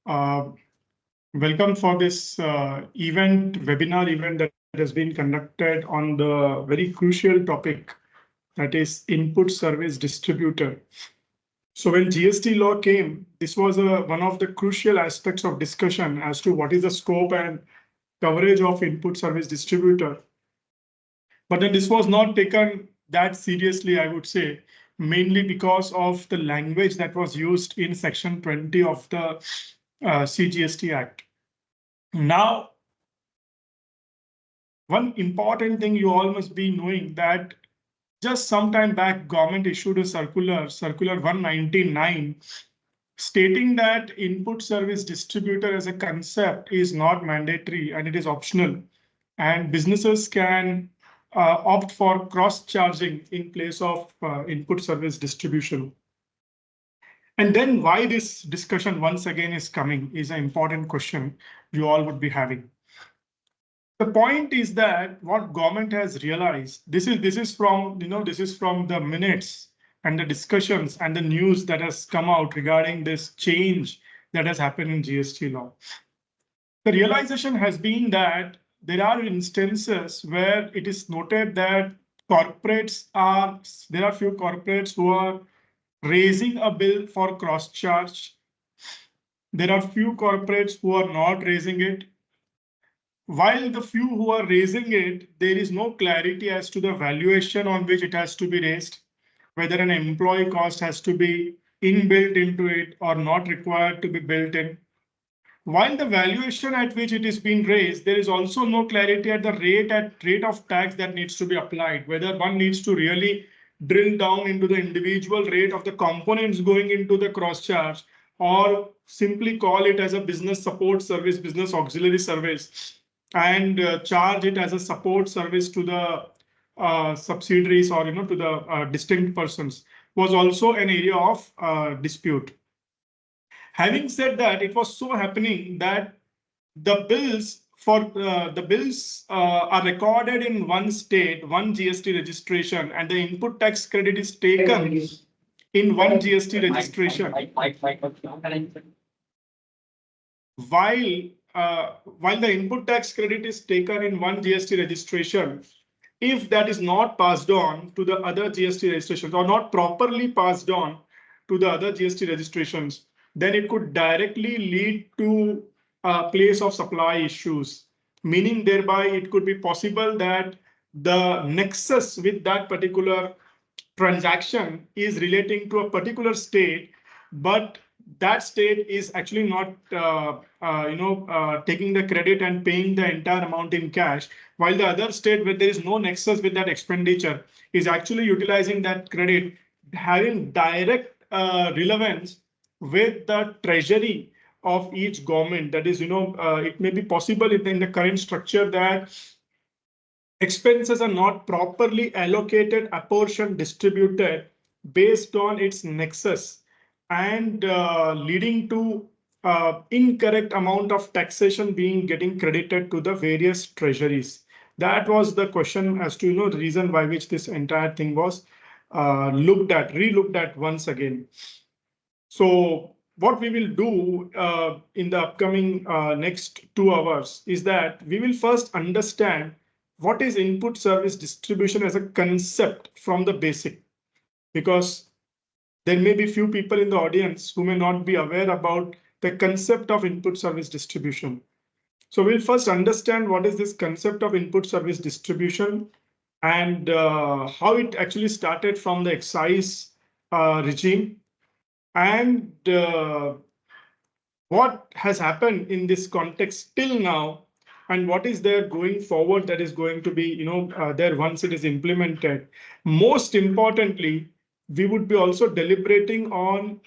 Uh, Welcome for this webinar event that has been conducted on the very crucial topic that is input service distributor. So when GST law came, this was one of the crucial aspects of discussion as to what is the scope and coverage of input service distributor. But then this was not taken that seriously, I would say, mainly because of the language that was used in Section 20 of the CGST Act. Now, one important thing you all must be knowing that just some time back, government issued a circular 199, stating that input service distributor as a concept is not mandatory and it is optional, and businesses can opt for cross charging in place of input service distribution. And then why this discussion once again is coming is an important question you all would be having. The point is that what government has realized, this is from the minutes and the discussions and the news that has come out regarding this change that has happened in GST law. The realization has been that there are instances where it is noted that there are few corporates who are raising a bill for cross charge. There are few corporates who are not raising it. While the few who are raising it, there is no clarity as to the valuation on which it has to be raised, whether an employee cost has to be inbuilt into it or not required to be built in. While the valuation at which it is being raised, there is also no clarity at the rate of tax that needs to be applied, whether one needs to really drill down into the individual rate of the components going into the cross charge, or simply call it as a business support service, business auxiliary service, and charge it as a support service to the subsidiaries or to the distinct persons, was also an area of dispute. Having said that, it was so happening that the bills are recorded in one state, one GST registration, and the input tax credit is taken in one GST registration. While the input tax credit is taken in one GST registration, if that is not passed on to the other GST registrations or not properly passed on to the other GST registrations, then it could directly lead to a place of supply issues, meaning thereby it could be possible that the nexus with that particular transaction is relating to a particular state, but that state is actually not taking the credit and paying the entire amount in cash, while the other state where there is no nexus with that expenditure is actually utilizing that credit, having direct relevance with the treasury of each government. That is, it may be possible in the current structure that expenses are not properly allocated, apportioned, distributed based on its nexus, and leading to incorrect amount of taxation getting credited to the various treasuries. That was the question as to the reason why which this entire thing was relooked at once again. So what we will do in the upcoming next 2 hours is that we will first understand what is input service distribution as a concept from the basic, because there may be few people in the audience who may not be aware about the concept of input service distribution. So we'll first understand what is this concept of input service distribution and how it actually started from the excise regime, and what has happened in this context till now, and what is there going forward that is going to be there once it is implemented. Most importantly, we would be also deliberating on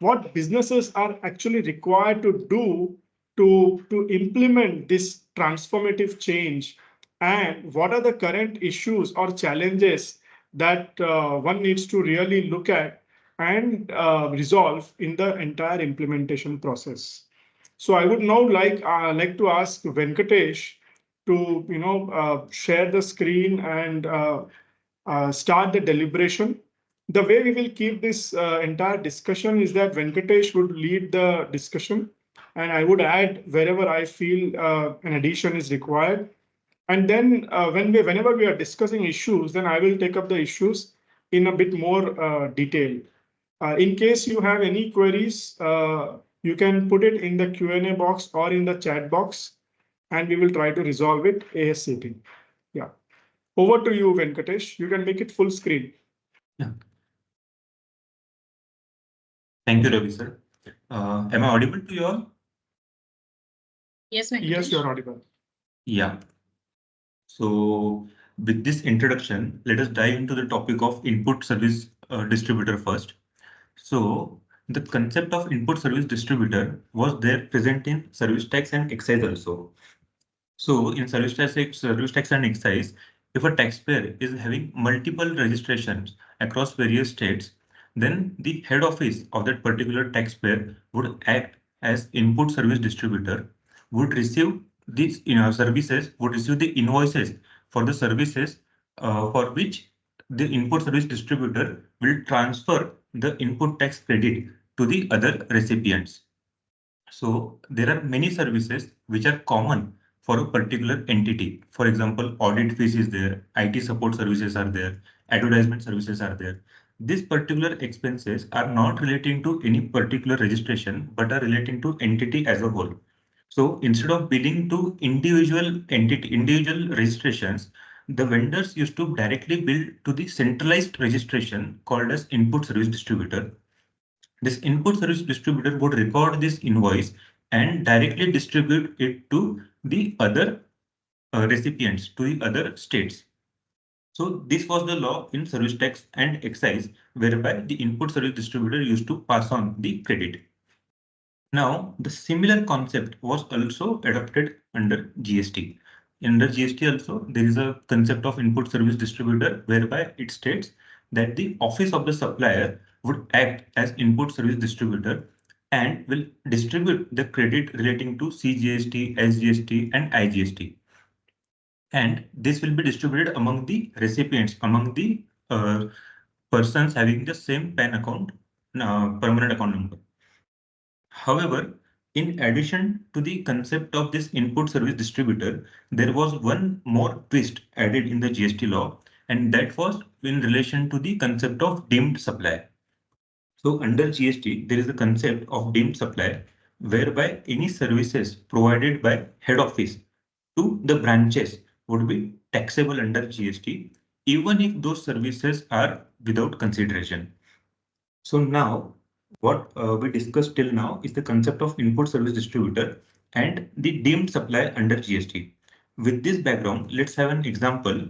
what businesses are actually required to do to implement this transformative change, and what are the current issues or challenges that one needs to really look at and resolve in the entire implementation process. So I would now like to ask Venkatesh to share the screen and start the deliberation. The way we will keep this entire discussion is that Venkatesh would lead the discussion, and I would add wherever I feel an addition is required. And then whenever we are discussing issues, then I will take up the issues in a bit more detail. In case you have any queries, you can put it in the Q&A box or in the chat box, and we will try to resolve it ASAP. Yeah. Over to you, Venkatesh. You can make it full screen. Yeah. Thank you, Ravi sir. Am I audible to you all? Yes, Venkatesh. Yes, you're audible. Yeah. So with this introduction, let us dive into the topic of input service distributor first. So the concept of input service distributor was there present in service tax and excise also. So in service tax and excise, if a taxpayer is having multiple registrations across various states, then the head office of that particular taxpayer would act as input service distributor, would receive these services, would receive the invoices for the services for which the input service distributor will transfer the input tax credit to the other recipients. So there are many services which are common for a particular entity. For example, audit fees is there, IT support services are there, advertisement services are there. These particular expenses are not relating to any particular registration, but are relating to entity as a whole. So instead of billing to individual entity, individual registrations, the vendors used to directly bill to the centralized registration called as input service distributor. This input service distributor would record this invoice and directly distribute it to the other recipients, to the other states. So this was the law in service tax and excise, whereby the input service distributor used to pass on the credit. Now, the similar concept was also adopted under GST. Under GST also, there is a concept of input service distributor, whereby it states that the office of the supplier would act as input service distributor and will distribute the credit relating to CGST, SGST, and IGST. And this will be distributed among the recipients, among the persons having the same PAN account, permanent account number. However, in addition to the concept of this input service distributor, there was one more twist added in the GST law, and that was in relation to the concept of deemed supply. So under GST, there is a concept of deemed supply, whereby any services provided by head office to the branches would be taxable under GST, even if those services are without consideration. So now what we discussed till now is the concept of input service distributor and the deemed supply under GST. With this background, let's have an example.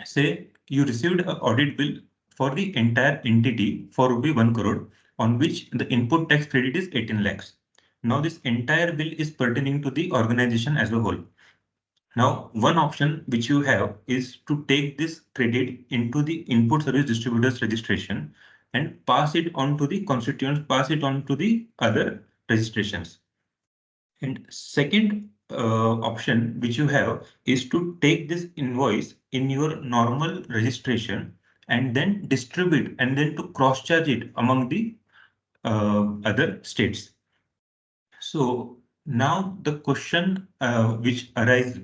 Say you received an audit bill for the entire entity for Rupees 1 crore, on which the input tax credit is 18 lakhs. Now this entire bill is pertaining to the organization as a whole. Now, one option which you have is to take this credit into the input service distributors registration and pass it on to the constituents, pass it on to the other registrations. And second option which you have is to take this invoice in your normal registration and then distribute and then to cross charge it among the other states. So now the question which arise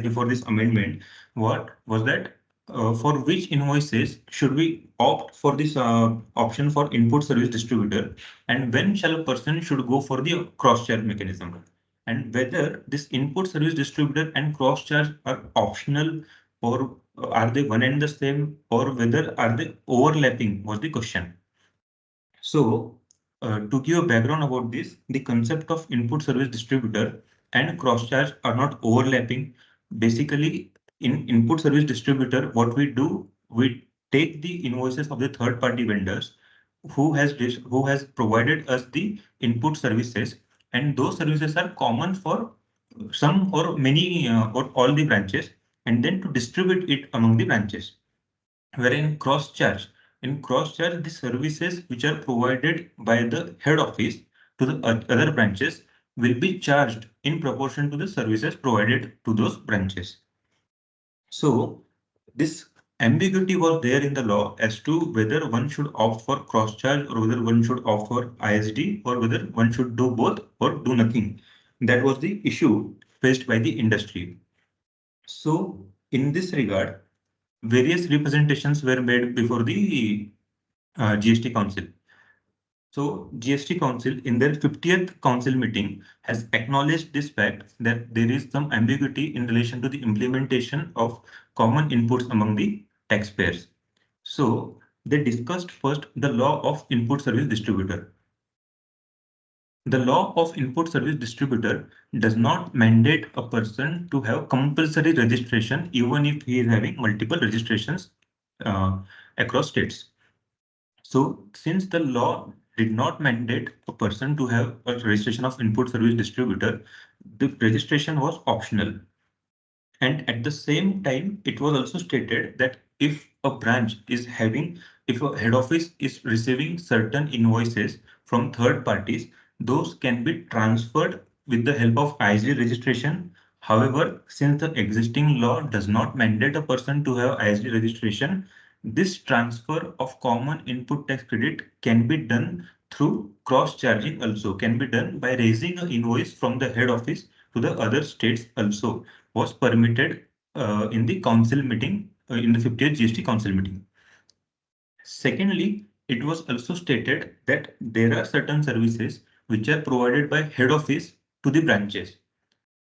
before this amendment, what was that for which invoices should we opt for this option for input service distributor, and when shall a person should go for the cross charge mechanism, and whether this input service distributor and cross charge are optional, or are they one and the same, or whether are they overlapping was the question. So to give a background about this, the concept of input service distributor and cross charge are not overlapping. Basically, in input service distributor, what we do, we take the invoices of the third party vendors who has provided us the input services, and those services are common for some or many or all the branches, and then to distribute it among the branches. Wherein in cross charge, the services which are provided by the head office to the other branches will be charged in proportion to the services provided to those branches. So this ambiguity was there in the law as to whether one should opt for cross charge or whether one should opt for ISD or whether one should do both or do nothing. That was the issue faced by the industry. So in this regard, various representations were made before the GST Council. So GST Council in their 50th council meeting has acknowledged this fact that there is some ambiguity in relation to the implementation of common inputs among the taxpayers. So they discussed first the law of input service distributor. The law of input service distributor does not mandate a person to have compulsory registration even if he is having multiple registrations across states. So since the law did not mandate a person to have a registration of input service distributor, the registration was optional. And at the same time, it was also stated that if a branch is having, if a head office is receiving certain invoices from third parties, those can be transferred with the help of ISD registration. However, since the existing law does not mandate a person to have ISD registration, this transfer of common input tax credit can be done through cross-charging also, can be done by raising an invoice from the head office to the other states also was permitted in the council meeting, in the 50th GST council meeting. Secondly, it was also stated that there are certain services which are provided by head office to the branches,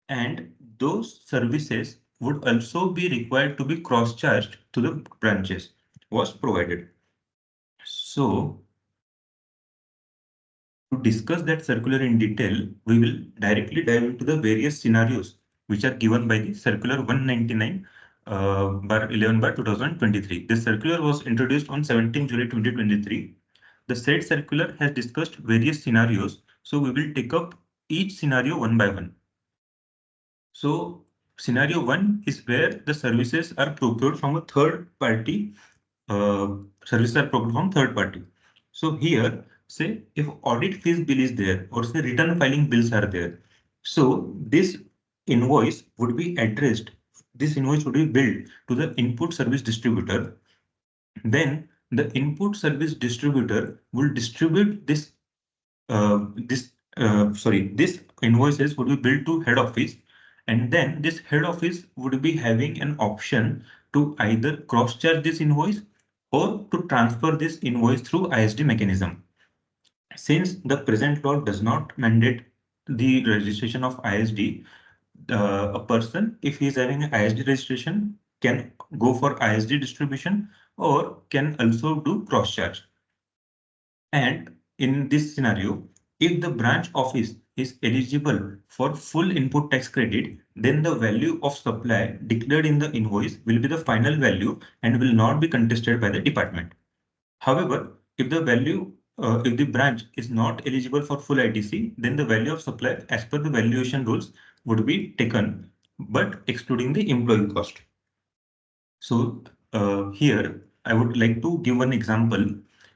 and those services would also be required to be cross-charged to the branches was provided. So to discuss that circular in detail, we will directly dive into the various scenarios which are given by the Circular 199 bar 11 bar 2023. This circular was introduced on 17 July 2023. The said circular has discussed various scenarios, so we will take up each scenario one by one. So scenario 1 is where the services are procured from a third party. Services are procured from third party. So here, say if audit fees bill is there or say return filing bills are there. So this invoice would be addressed. This invoice would be billed to the input service distributor. Then the input service distributor will distribute this this invoices would be billed to head office, and then this head office would be having an option to either cross charge this invoice or to transfer this invoice through ISD mechanism. Since the present law does not mandate the registration of ISD, a person, if he is having an ISD registration, can go for ISD distribution or can also do cross charge. And in this scenario, if the branch office is eligible for full input tax credit, then the value of supply declared in the invoice will be the final value and will not be contested by the department. However, if the branch is not eligible for full ITC, then the value of supply as per the valuation rules would be taken, but excluding the employee cost. So here I would like to give one example.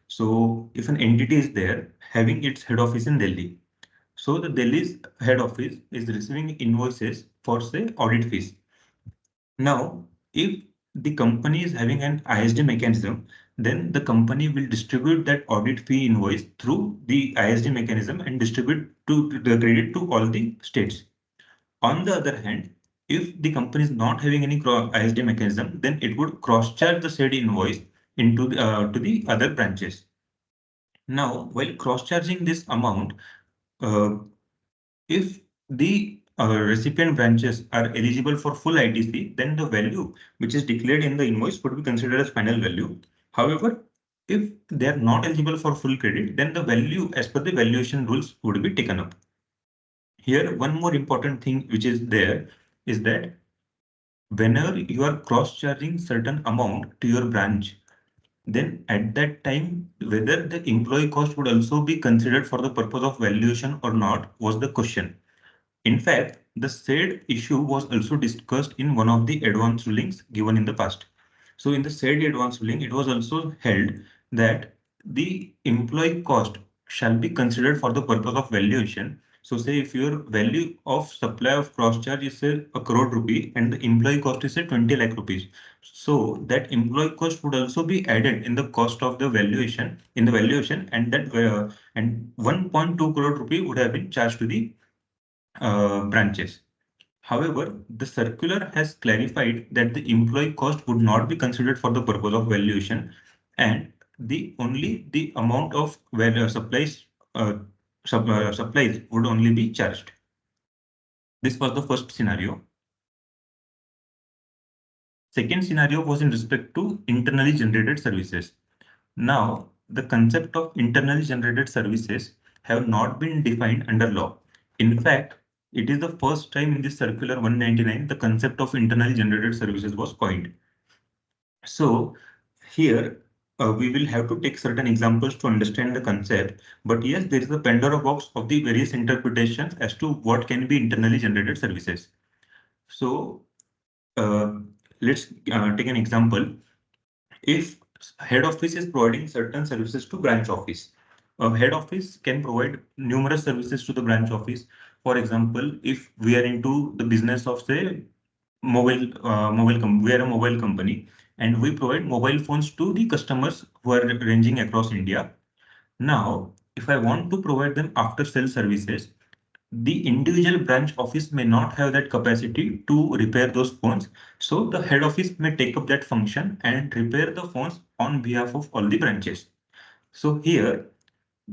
So if an entity is there having its head office in Delhi, so the Delhi's head office is receiving invoices for say audit fees. Now, if the company is having an ISD mechanism, then the company will distribute that audit fee invoice through the ISD mechanism and distribute to the credit to all the states. On the other hand, if the company is not having any ISD mechanism, then it would cross-charge the said invoice into to the other branches. Now, while cross-charging this amount, uh, if the recipient branches are eligible for full ITC, then the value which is declared in the invoice would be considered as final value. However, if they are not eligible for full credit, then the value as per the valuation rules would be taken up. Here, one more important thing which is there is that whenever you are cross-charging certain amount to your branch, then at that time, whether the employee cost would also be considered for the purpose of valuation or not was the question. In fact, the said issue was also discussed in one of the advance rulings given in the past. So in the said advance ruling, it was also held that the employee cost shall be considered for the purpose of valuation. So say if your value of supply of cross charge is say a crore rupee and the employee cost is say 20 lakh rupees. So that employee cost would also be added in the cost of the valuation, and that and 1.2 crore rupee would have been charged to the branches. However, the circular has clarified that the employee cost would not be considered for the purpose of valuation, and only the amount of supplies supplies would only be charged. This was the first scenario. Second scenario was in respect to internally generated services. Now, the concept of internally generated services have not been defined under law. In fact, it is the first time in this circular 199 the concept of internally generated services was coined. So here we will have to take certain examples to understand the concept. But yes, there is a Pandora box of the various interpretations as to what can be internally generated services. So let's take an example. If head office is providing certain services to branch office, head office can provide numerous services to the branch office. For example, if we are into the business of say we are a mobile company and we provide mobile phones to the customers who are ranging across India. Now, if I want to provide them after sale services, the individual branch office may not have that capacity to repair those phones. So the head office may take up that function and repair the phones on behalf of all the branches. So here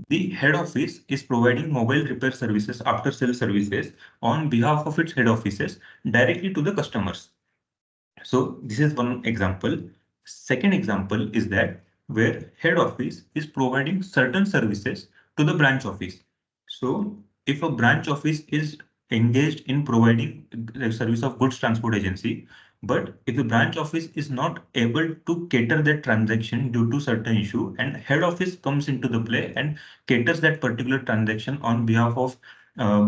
the head office is providing mobile repair services, after sale services on behalf of its head offices directly to the customers. So this is one example. Second example is that where head office is providing certain services to the branch office. So if a branch office is engaged in providing the service of goods transport agency, but if the branch office is not able to cater that transaction due to certain issue, and head office comes into the play and caters that particular transaction on behalf of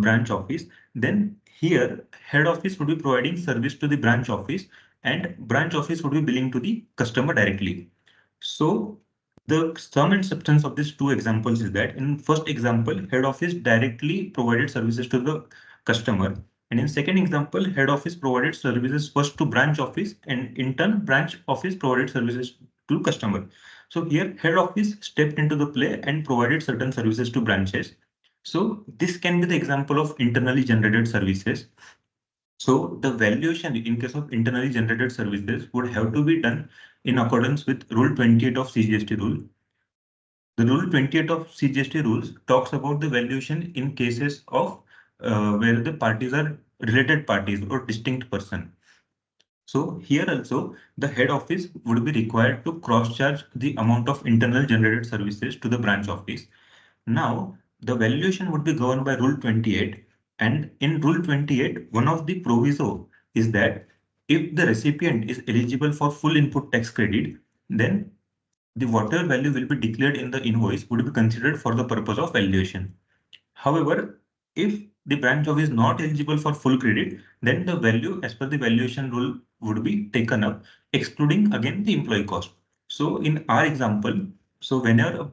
branch office, then here head office would be providing service to the branch office and branch office would be billing to the customer directly. So the sum and substance of these two examples is that in first example, head office directly provided services to the customer. And in second example, head office provided services first to branch office and in turn branch office provided services to customer. So here head office stepped into the play and provided certain services to branches. So this can be the example of internally generated services. So the valuation in case of internally generated services would have to be done in accordance with Rule 28 of CGST rule. The Rule 28 of CGST rules talks about the valuation in cases of where the parties are related parties or distinct person. So here also the head office would be required to cross-charge the amount of internal generated services to the branch office. Now, the valuation would be governed by Rule 28, and in Rule 28, one of the proviso is that if the recipient is eligible for full input tax credit, then the whatever value will be declared in the invoice would be considered for the purpose of valuation. However, if the branch office is not eligible for full credit, then the value as per the valuation rule would be taken up, excluding again the employee cost. So in our example, so whenever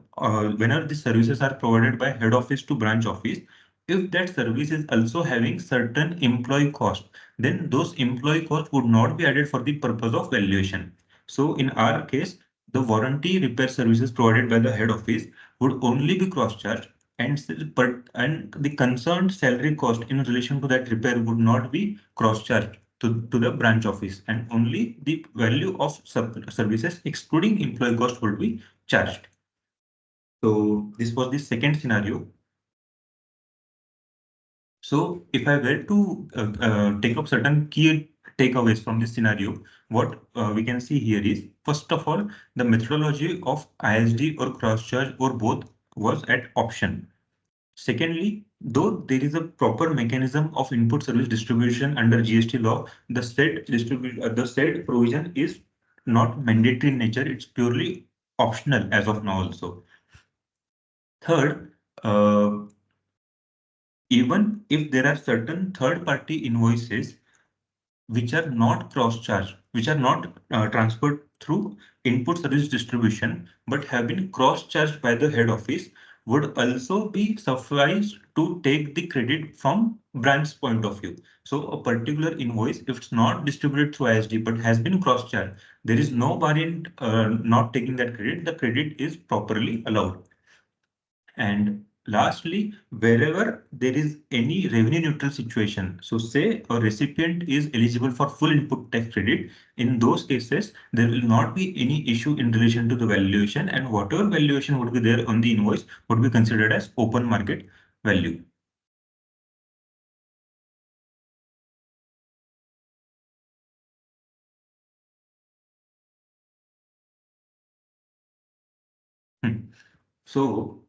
the services are provided by head office to branch office, if that service is also having certain employee cost, then those employee costs would not be added for the purpose of valuation. So in our case, the warranty repair services provided by the head office would only be cross-charged, and the concerned salary cost in relation to that repair would not be cross-charged to the branch office, and only the value of services excluding employee cost would be charged. So this was the second scenario. So if I were to take up certain key takeaways from this scenario, what we can see here is, first of all, the methodology of ISD or cross-charge or both was at option. Secondly, though there is a proper mechanism of input service distribution under GST law, the said provision is not mandatory in nature, it's purely optional as of now also. Third, even if there are certain third-party invoices which are not cross-charged, which are not transferred through input service distribution, but have been cross-charged by the head office, would also be sufficed to take the credit from branch point of view. So a particular invoice, if it's not distributed through ISD but has been cross-charged, there is no variant not taking that credit. The credit is properly allowed. And lastly, wherever there is any revenue neutral situation, so say a recipient is eligible for full input tax credit, in those cases, there will not be any issue in relation to the valuation, and whatever valuation would be there on the invoice would be considered as open market value. So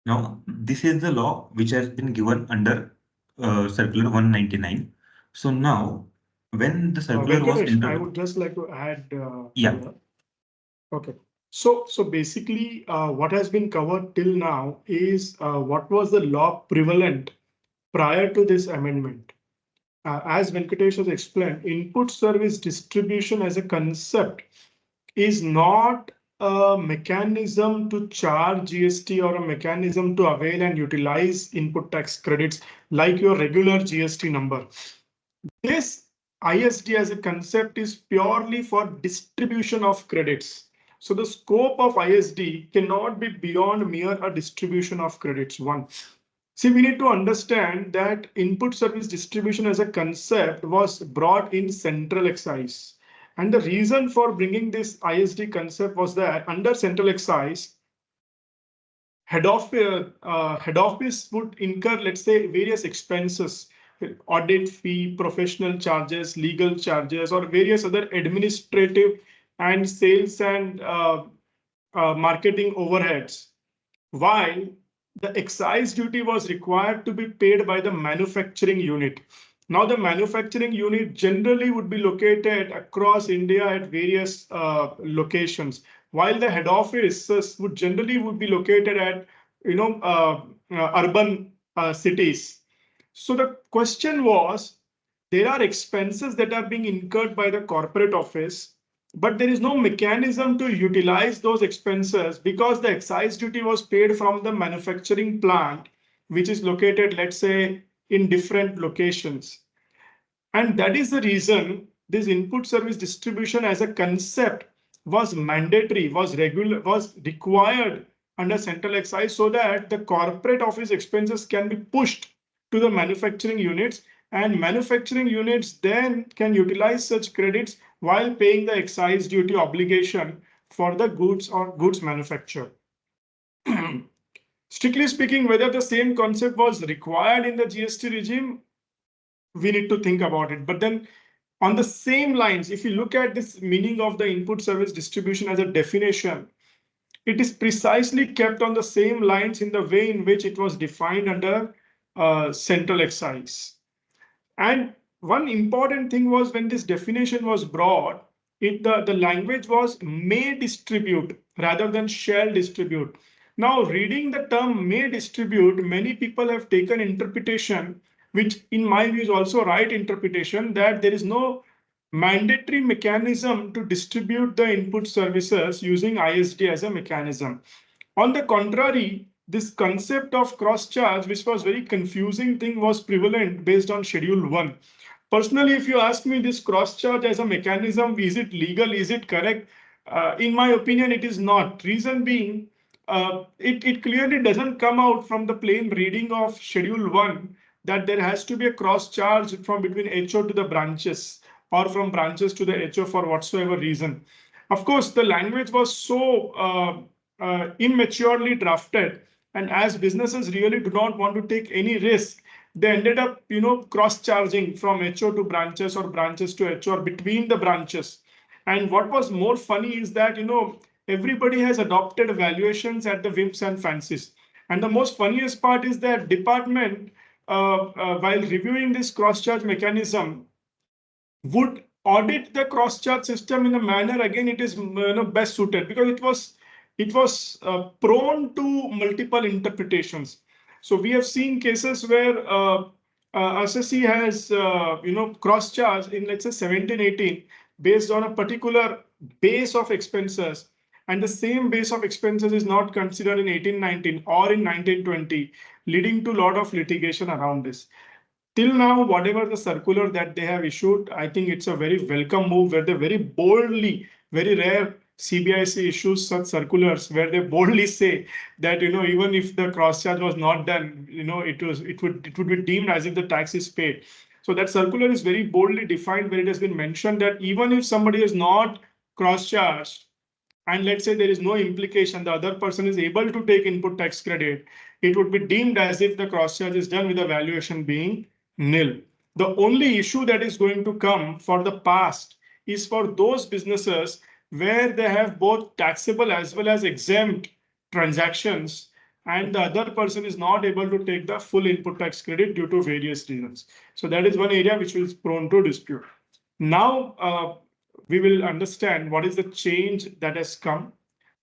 now this is the law which has been given under Circular 199. So now when the circular was Venkatesh, I introduced, would just like to add. yeah. Here. Okay. So basically, what has been covered till now is what was the law prevalent prior to this amendment. As Venkatesh has explained, input service distribution as a concept is not a mechanism to charge GST or a mechanism to avail and utilize input tax credits like your regular GST number. This ISD as a concept is purely for distribution of credits. So the scope of ISD cannot be beyond mere a distribution of credits. One. See, we need to understand that input service distribution as a concept was brought in central excise. And the reason for bringing this ISD concept was that under central excise, head office would incur, let's say, various expenses, audit fee, professional charges, legal charges, or various other administrative and sales and marketing overheads. While the excise duty was required to be paid by the manufacturing unit. Now, the manufacturing unit generally would be located across India at various locations, while the head offices would generally be located at urban cities. So the question was, there are expenses that are being incurred by the corporate office, but there is no mechanism to utilize those expenses because the excise duty was paid from the manufacturing plant, which is located, let's say, in different locations. And that is the reason this input service distribution as a concept was mandatory, was required under central excise so that the corporate office expenses can be pushed to the manufacturing units, and manufacturing units then can utilize such credits while paying the excise duty obligation for the goods or goods manufactured. Strictly speaking, whether the same concept was required in the GST regime, we need to think about it. But then on the same lines, if you look at this meaning of the input service distribution as a definition, it is precisely kept on the same lines in the way in which it was defined under central excise. And one important thing was when this definition was brought, the language was may distribute rather than shall distribute. Now, reading the term may distribute, many people have taken interpretation, which in my view is also right interpretation, that there is no mandatory mechanism to distribute the input services using ISD as a mechanism. On the contrary, this concept of cross charge, which was very confusing thing, was prevalent based on Schedule 1. Personally, if you ask me this cross charge as a mechanism, is it legal? Is it correct? In my opinion, it is not. Reason being, it clearly doesn't come out from the plain reading of Schedule 1 that there has to be a cross charge from between HO to the branches or from branches to the HO for whatsoever reason. Of course, the language was so immaturely drafted, and as businesses really do not want to take any risk, they ended up cross charging from HO to branches or branches to HO or between the branches. And what was more funny is that everybody has adopted valuations at the whims and fancies. And the most funniest part is that department, while reviewing this cross charge mechanism, would audit the cross charge system in a manner, again, it is best suited because it was prone to multiple interpretations. So we have seen cases where assessee has cross charge in, let's say, 1718 based on a particular base of expenses, and the same base of expenses is not considered in 1819 or in 1920, leading to a lot of litigation around this. Till now, whatever the circular that they have issued, I think it's a very welcome move where they very boldly, very rare CBIC issues such circulars where they boldly say that, even if the cross charge was not done, it would be deemed as if the tax is paid. So that circular is very boldly defined where it has been mentioned that even if somebody is not cross charged, and let's say there is no implication, the other person is able to take input tax credit, it would be deemed as if the cross charge is done with the valuation being nil. The only issue that is going to come for the past is for those businesses where they have both taxable as well as exempt transactions, and the other person is not able to take the full input tax credit due to various reasons. So that is one area which is prone to dispute. Now, we will understand what is the change that has come.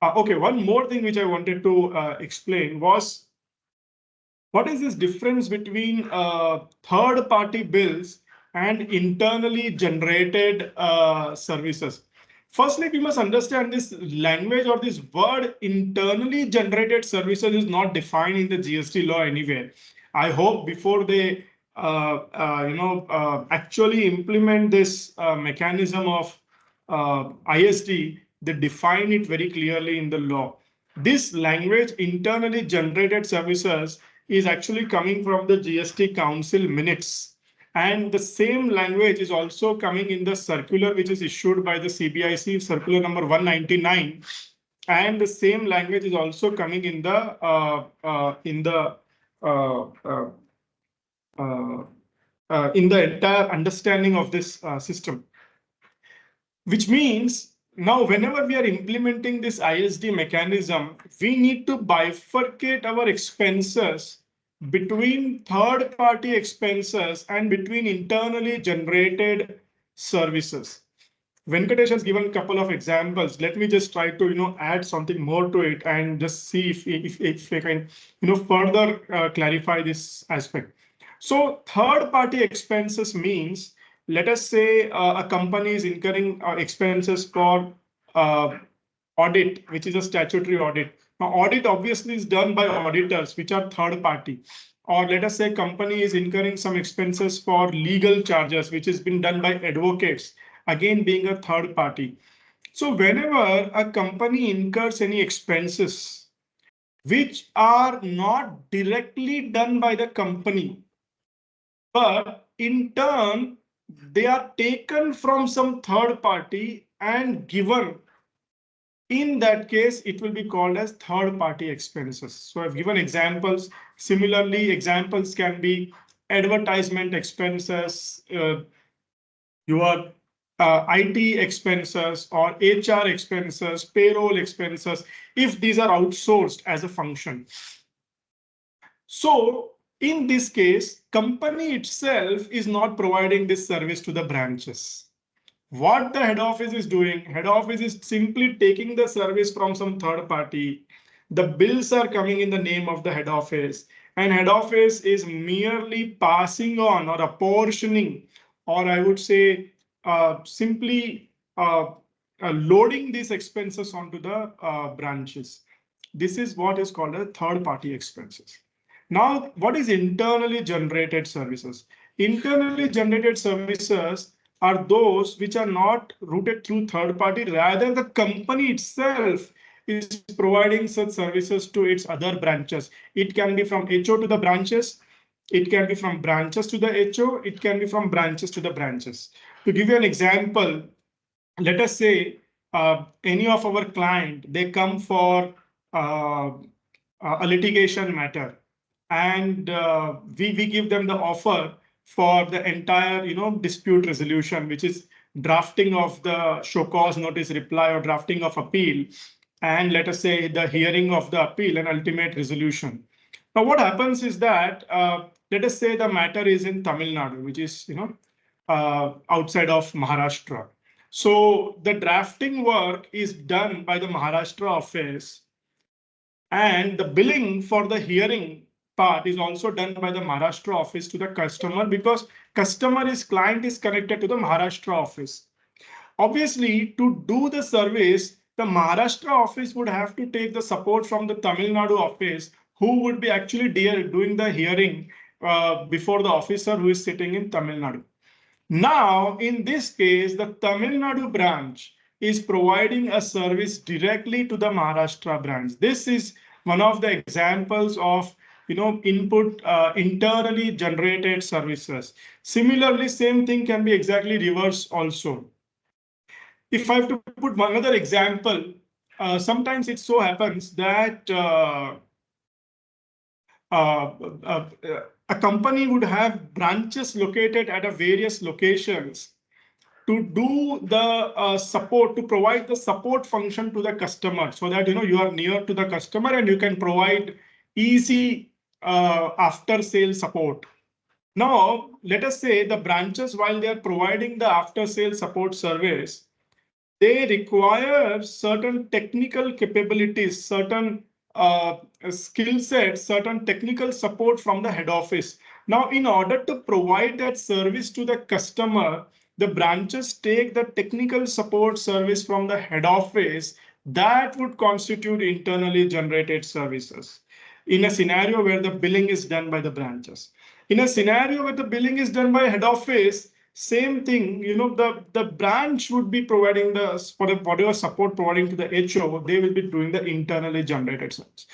Okay, one more thing which I wanted to explain was what is this difference between third-party bills and internally generated services? Firstly, we must understand this language or this word internally generated services is not defined in the GST law anywhere. I hope before they actually implement this mechanism of ISD, they define it very clearly in the law. This language internally generated services is actually coming from the GST Council minutes. And the same language is also coming in the circular which is issued by the CBIC, circular number 199. And the same language is also coming in the entire understanding of this system. Which means now whenever we are implementing this ISD mechanism, we need to bifurcate our expenses between third-party expenses and between internally generated services. Venkatesh has given a couple of examples. Let me just try to add something more to it and just see if I can further clarify this aspect. So third-party expenses means, let us say a company is incurring expenses for audit, which is a statutory audit. Now, audit obviously is done by auditors, which are third party. Or let us say company is incurring some expenses for legal charges, which has been done by advocates, again being a third party. So whenever a company incurs any expenses which are not directly done by the company, but in turn, they are taken from some third party and given. In that case, it will be called as third party expenses. So I've given examples. Similarly, examples can be advertisement expenses, your IT expenses or HR expenses, payroll expenses, if these are outsourced as a function. So in this case, company itself is not providing this service to the branches. What the head office is doing, head office is simply taking the service from some third party. The bills are coming in the name of the head office, and head office is merely passing on or apportioning, or I would say simply loading these expenses onto the branches. This is what is called a third party expenses. Now, what is internally generated services? Internally generated services are those which are not routed through third party, rather the company itself is providing such services to its other branches. It can be from HO to the branches. It can be from branches to the HO. It can be from branches to the branches. To give you an example, let us say any of our client, they come for a litigation matter, and we give them the offer for the entire dispute resolution, which is drafting of the show cause notice reply or drafting of appeal, and let us say the hearing of the appeal and ultimate resolution. Now what happens is that let us say the matter is in Tamil Nadu, which is outside of Maharashtra. So the drafting work is done by the Maharashtra office, and the billing for the hearing part is also done by the Maharashtra office to the customer, because client is connected to the Maharashtra office. Obviously, to do the service, the Maharashtra office would have to take the support from the Tamil Nadu office, who would be actually doing the hearing before the officer who is sitting in Tamil Nadu. Now, in this case, the Tamil Nadu branch is providing a service directly to the Maharashtra branch. This is one of the examples of input internally generated services. Similarly, same thing can be exactly reversed also. If I have to put one other example, sometimes it so happens that uh, uh, a company would have branches located at a various locations to do the support, to provide the support function to the customer, so that you are near to the customer and you can provide easy after sale support. Now, let us say the branches, while they are providing the after sale support service, they require certain technical capabilities, certain skill sets, certain technical support from the head office. Now, in order to provide that service to the customer, the branches take the technical support service from the head office that would constitute internally generated services in a scenario where the billing is done by the branches. In a scenario where the billing is done by head office, same thing, the branch would be providing whatever support providing to the HO, they will be doing the internally generated service.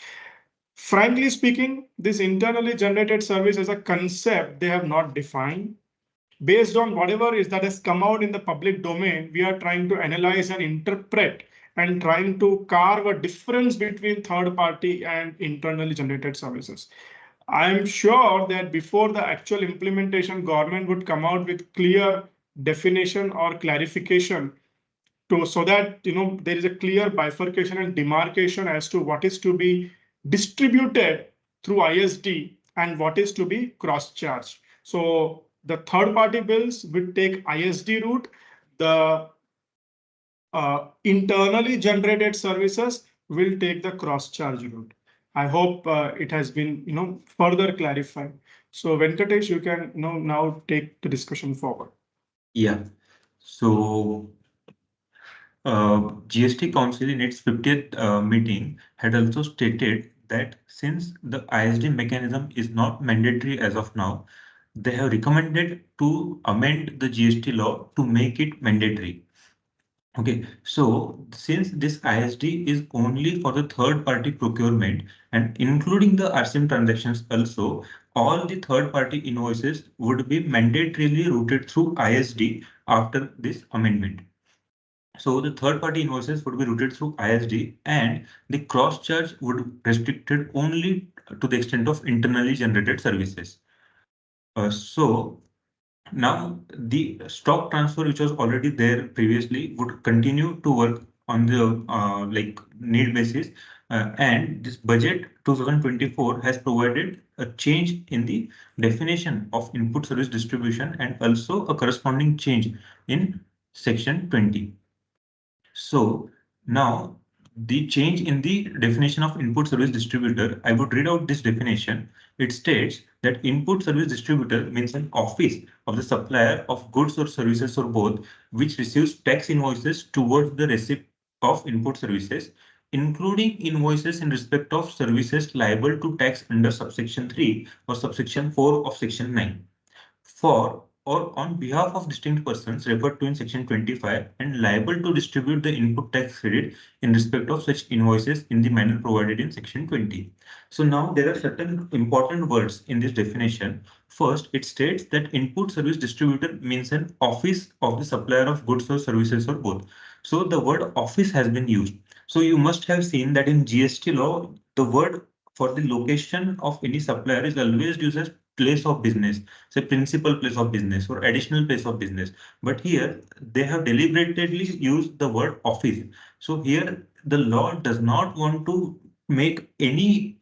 Frankly speaking, this internally generated service as a concept, they have not defined. Based on whatever is that has come out in the public domain, we are trying to analyze and interpret and trying to carve a difference between third party and internally generated services. I'm sure that before the actual implementation, government would come out with clear definition or clarification so that there is a clear bifurcation and demarcation as to what is to be distributed through ISD and what is to be cross-charged. So the third-party bills will take ISD route. The internally generated services will take the cross-charge route. I hope it has been further clarified. So Venkatesh, you can now take the discussion forward. Yeah. So GST Council in its 50th meeting had also stated that since the ISD mechanism is not mandatory as of now, they have recommended to amend the GST law to make it mandatory. Okay, so since this ISD is only for the third party procurement and including the RCM transactions also, all the third party invoices would be mandatorily routed through ISD after this amendment. So the third party invoices would be routed through ISD and the cross charge would be restricted only to the extent of internally generated services. So now the stock transfer, which was already there previously, would continue to work on the need basis. And this budget 2024 has provided a change in the definition of input service distribution and also a corresponding change in section 20. So now the change in the definition of input service distributor, I would read out this definition. It states that input service distributor means an office of the supplier of goods or services or both, which receives tax invoices towards the receipt of input services, including invoices in respect of services liable to tax under subsection 3 or subsection 4 of section 9. For or on behalf of distinct persons referred to in section 25 and liable to distribute the input tax credit in respect of such invoices in the manner provided in section 20. So now there are certain important words in this definition. First, it states that input service distributor means an office of the supplier of goods or services or both. So the word office has been used. So you must have seen that in GST law, the word for the location of any supplier is always used as place of business, say principal place of business or additional place of business. But here they have deliberately used the word office. So here the law does not want to make any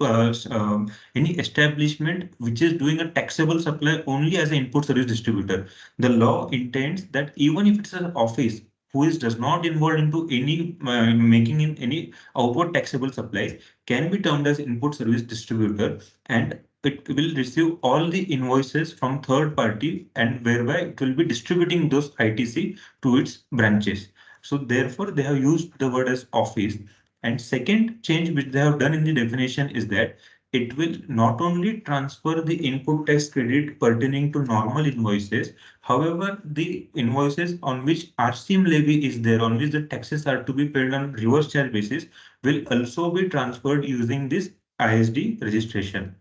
establishment which is doing a taxable supply only as an input service distributor. The law intends that even if it's an office who does not involve into any making in any outward taxable supplies can be termed as input service distributor, and it will receive all the invoices from third party and whereby it will be distributing those ITC to its branches. So therefore, they have used the word as office. And second change which they have done in the definition is that it will not only transfer the input tax credit pertaining to normal invoices, however, the invoices on which RCM levy is there, on which the taxes are to be paid on reverse charge basis, will also be transferred using this ISD registration.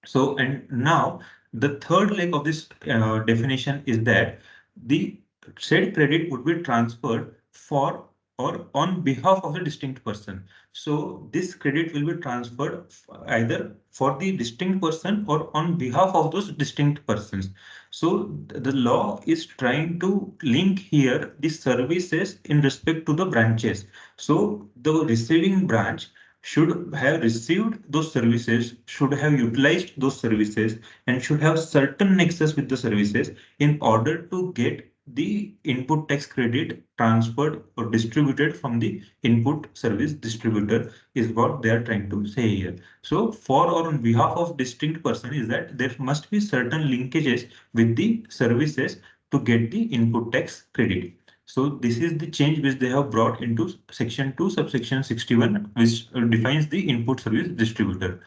So, and now the third leg of this definition is that the said credit would be transferred for or on behalf of the distinct person. So this credit will be transferred either for the distinct person or on behalf of those distinct persons. So the law is trying to link here the services in respect to the branches. So the receiving branch should have received those services, should have utilized those services, and should have certain nexus with the services in order to get the input tax credit transferred or distributed from the input service distributor is what they are trying to say here. So for or on behalf of distinct person is that there must be certain linkages with the services to get the input tax credit. So this is the change which they have brought into section 2 subsection 61, which defines the input service distributor.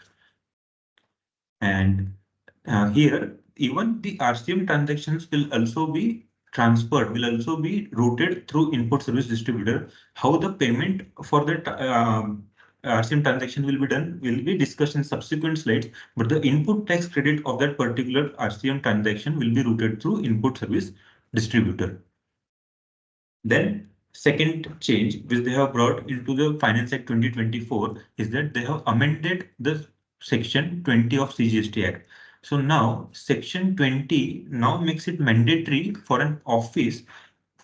And here even the RCM transactions will also be transferred, will also be routed through input service distributor. How the payment for that RCM transaction will be done will be discussed in subsequent slides, but the input tax credit of that particular RCM transaction will be routed through input service distributor. Then second change which they have brought into the Finance Act 2024 is that they have amended the section 20 of CGST Act. So now section 20 now makes it mandatory for an office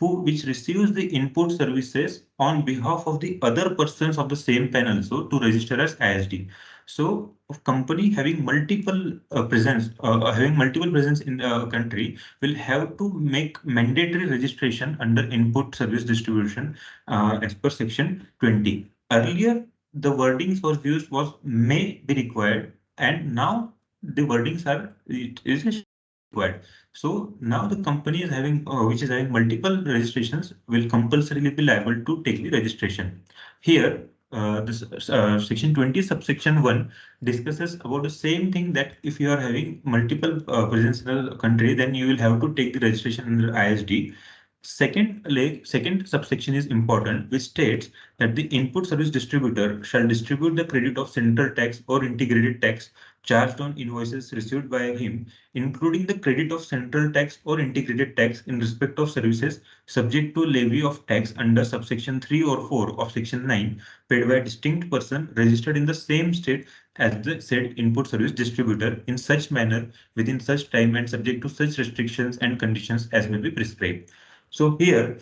which receives the input services on behalf of the other persons of the same PAN also to register as ISD. So a company having multiple presence in the country will have to make mandatory registration under input service distribution as per section 20. Earlier, the wordings was used was may be required, and now the wordings are it is required. So now the company is having which is having multiple registrations will compulsorily be liable to take the registration. Here, this section 20 subsection 1 discusses about the same thing, that if you are having multiple presence in the country, then you will have to take the registration under ISD. Second subsection is important, which states that the input service distributor shall distribute the credit of central tax or integrated tax charged on invoices received by him, including the credit of central tax or integrated tax in respect of services subject to levy of tax under subsection 3 or 4 of section 9, paid by a distinct person registered in the same state as the said input service distributor in such manner, within such time, and subject to such restrictions and conditions as may be prescribed. So here,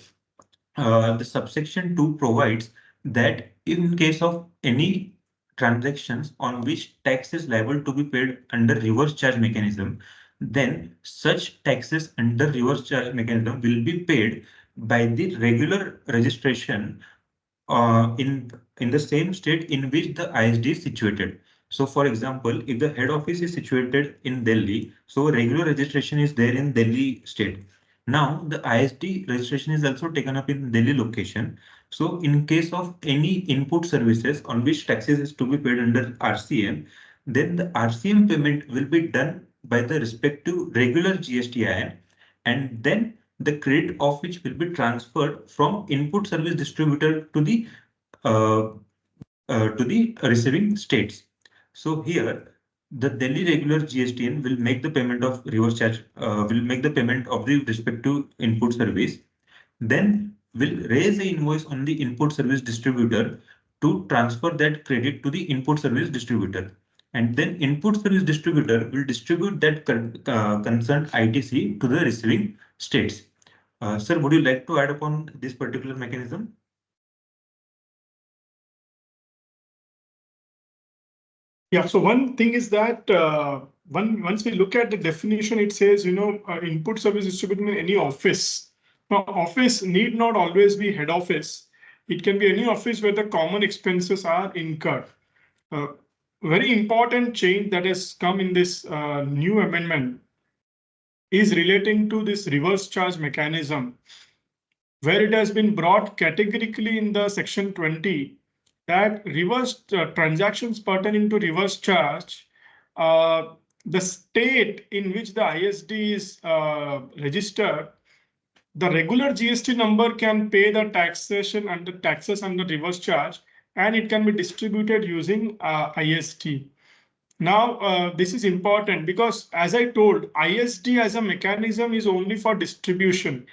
the subsection 2 provides that in case of any transactions on which tax is liable to be paid under reverse charge mechanism, then such taxes under reverse charge mechanism will be paid by the regular registration in the same state in which the ISD is situated. So for example, if the head office is situated in Delhi, so regular registration is there in Delhi state. Now the ISD registration is also taken up in Delhi location. So in case of any input services on which taxes is to be paid under RCM, then the RCM payment will be done by the respective regular GSTIN, and then the credit of which will be transferred from input service distributor uh, to the receiving states. So here, the Delhi regular GSTN will make the payment of reverse charge, will make the payment of the respective input service, then will raise the invoice on the input service distributor to transfer that credit to the input service distributor. And then input service distributor will distribute that concerned ITC to the receiving states. Sir, would you like to add upon this particular mechanism? Yeah, so one thing is that once we look at the definition, it says, input service distributor in any office. Now, office need not always be head office. It can be any office where the common expenses are incurred. Very important change that has come in this new amendment is relating to this reverse charge mechanism. where it has been brought categorically in the section 20 that reverse transactions pertaining to reverse charge, uh, the state in which the ISD is registered, the regular GST number can pay the taxes under reverse charge, and it can be distributed using ISD. Now, this is important because, as I told, ISD as a mechanism is only for distribution.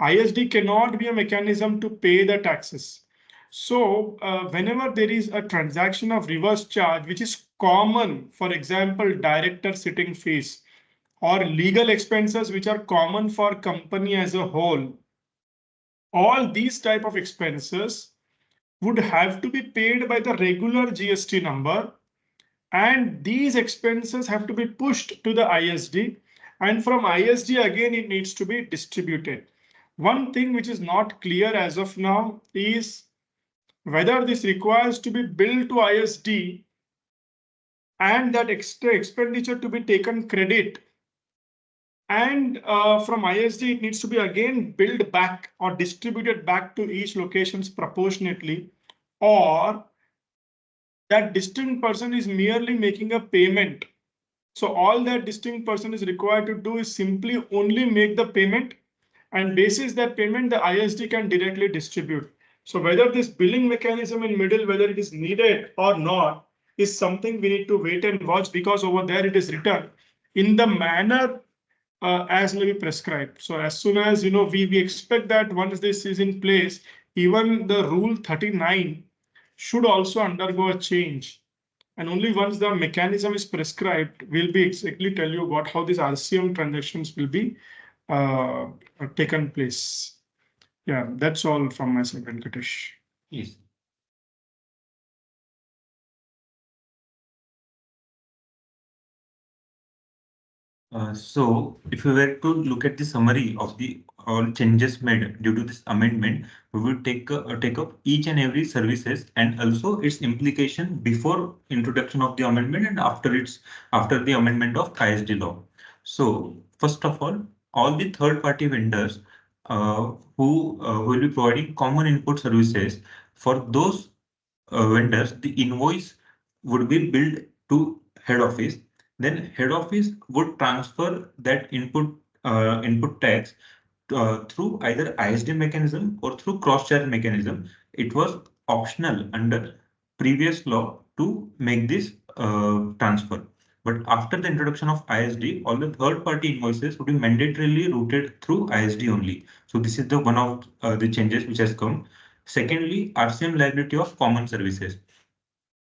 ISD cannot be a mechanism to pay the taxes. So, whenever there is a transaction of reverse charge, which is common, for example, director sitting fees or legal expenses, which are common for company as a whole, all these type of expenses would have to be paid by the regular GST number, and these expenses have to be pushed to the ISD, and from ISD again it needs to be distributed. One thing which is not clear as of now is whether this requires to be billed to ISD and that extra expenditure to be taken credit, and from ISD it needs to be again billed back or distributed back to each locations proportionately, or that distinct person is merely making a payment. So all that distinct person is required to do is simply only make the payment, and basis that payment, the ISD can directly distribute. So whether this billing mechanism in middle, whether it is needed or not, is something we need to wait and watch, because over there it is written in the manner as may be prescribed. So as soon as we expect that once this is in place, even the rule 39 should also undergo a change. And only once the mechanism is prescribed, we'll be exactly tell you what how these RCM transactions will be taken place. Yeah, that's all from my side, Venkatesh. Yes. So if we were to look at the summary of the all changes made due to this amendment, we will take up each and every services and also its implication before introduction of the amendment and after the amendment of ISD law. So first of all the third party vendors who will be providing common input services, for those vendors, the invoice would be billed to head office. Then head office would transfer that input tax through either ISD mechanism or through cross charge mechanism. It was optional under previous law to make this transfer. But after the introduction of ISD, all the third party invoices would be mandatorily routed through ISD only. So this is the one of the changes which has come. Secondly, RCM liability of common services.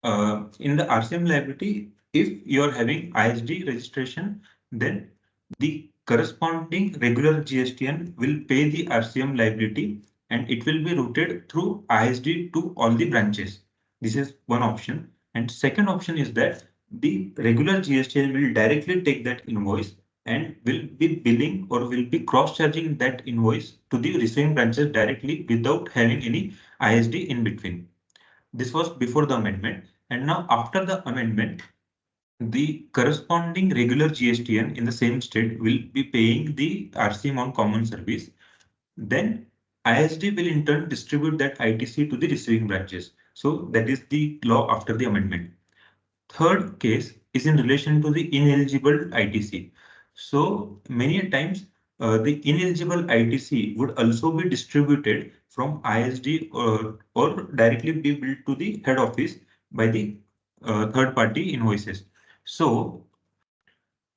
In the RCM liability, if you are having ISD registration, then the corresponding regular GSTN will pay the RCM liability and it will be routed through ISD to all the branches. This is one option. And second option is that the regular GSTN will directly take that invoice and will be billing or will be cross-charging that invoice to the receiving branches directly without having any ISD in between. This was before the amendment, and now after the amendment, the corresponding regular GSTN in the same state will be paying the RCM on common service. Then ISD will in turn distribute that ITC to the receiving branches. So that is the law after the amendment. Third case is in relation to the ineligible ITC. So many a times the ineligible ITC would also be distributed from ISD or directly be billed to the head office by the third party invoices. So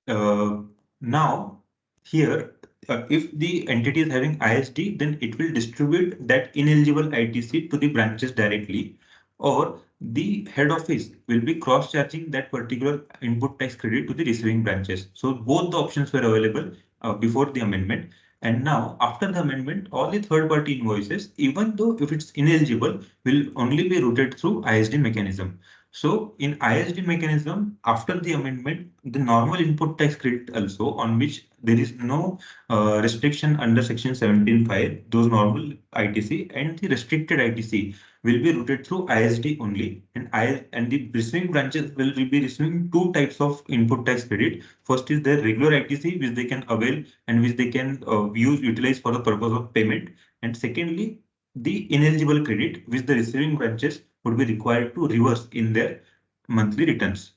now here, if the entity is having ISD, then it will distribute that ineligible ITC to the branches directly, or the head office will be cross-charging that particular input tax credit to the receiving branches. So both the options were available before the amendment. And now after the amendment, all the third-party invoices, even though if it's ineligible, will only be routed through ISD mechanism. So in ISD mechanism, after the amendment, the normal input tax credit also, on which there is no restriction under section 17.5, those normal ITC and the restricted ITC will be routed through ISD only, and the receiving branches will be receiving two types of input tax credit. First is their regular ITC, which they can avail and which they can utilize for the purpose of payment. And secondly, the ineligible credit which the receiving branches would be required to reverse in their monthly returns.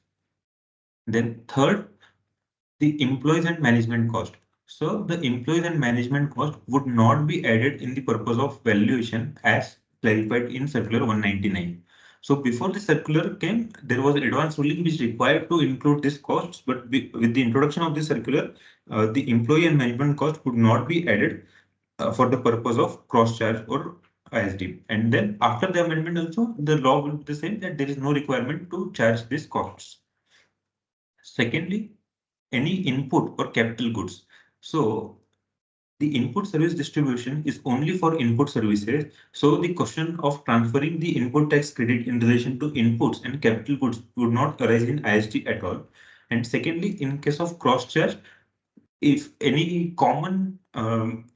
Then third, the employees and management cost. So the employees and management cost would not be added in the purpose of valuation as clarified in Circular 199. So before the circular came, there was advance ruling which required to include these costs, but with the introduction of this circular, the employee and management cost would not be added for the purpose of cross charge or ISD. And then after the amendment also, the law will be the same, that there is no requirement to charge these costs. Secondly, any input or capital goods. So the input service distribution is only for input services. So the question of transferring the input tax credit in relation to inputs and capital goods would not arise in ISD at all. And secondly, in case of cross charge, if any common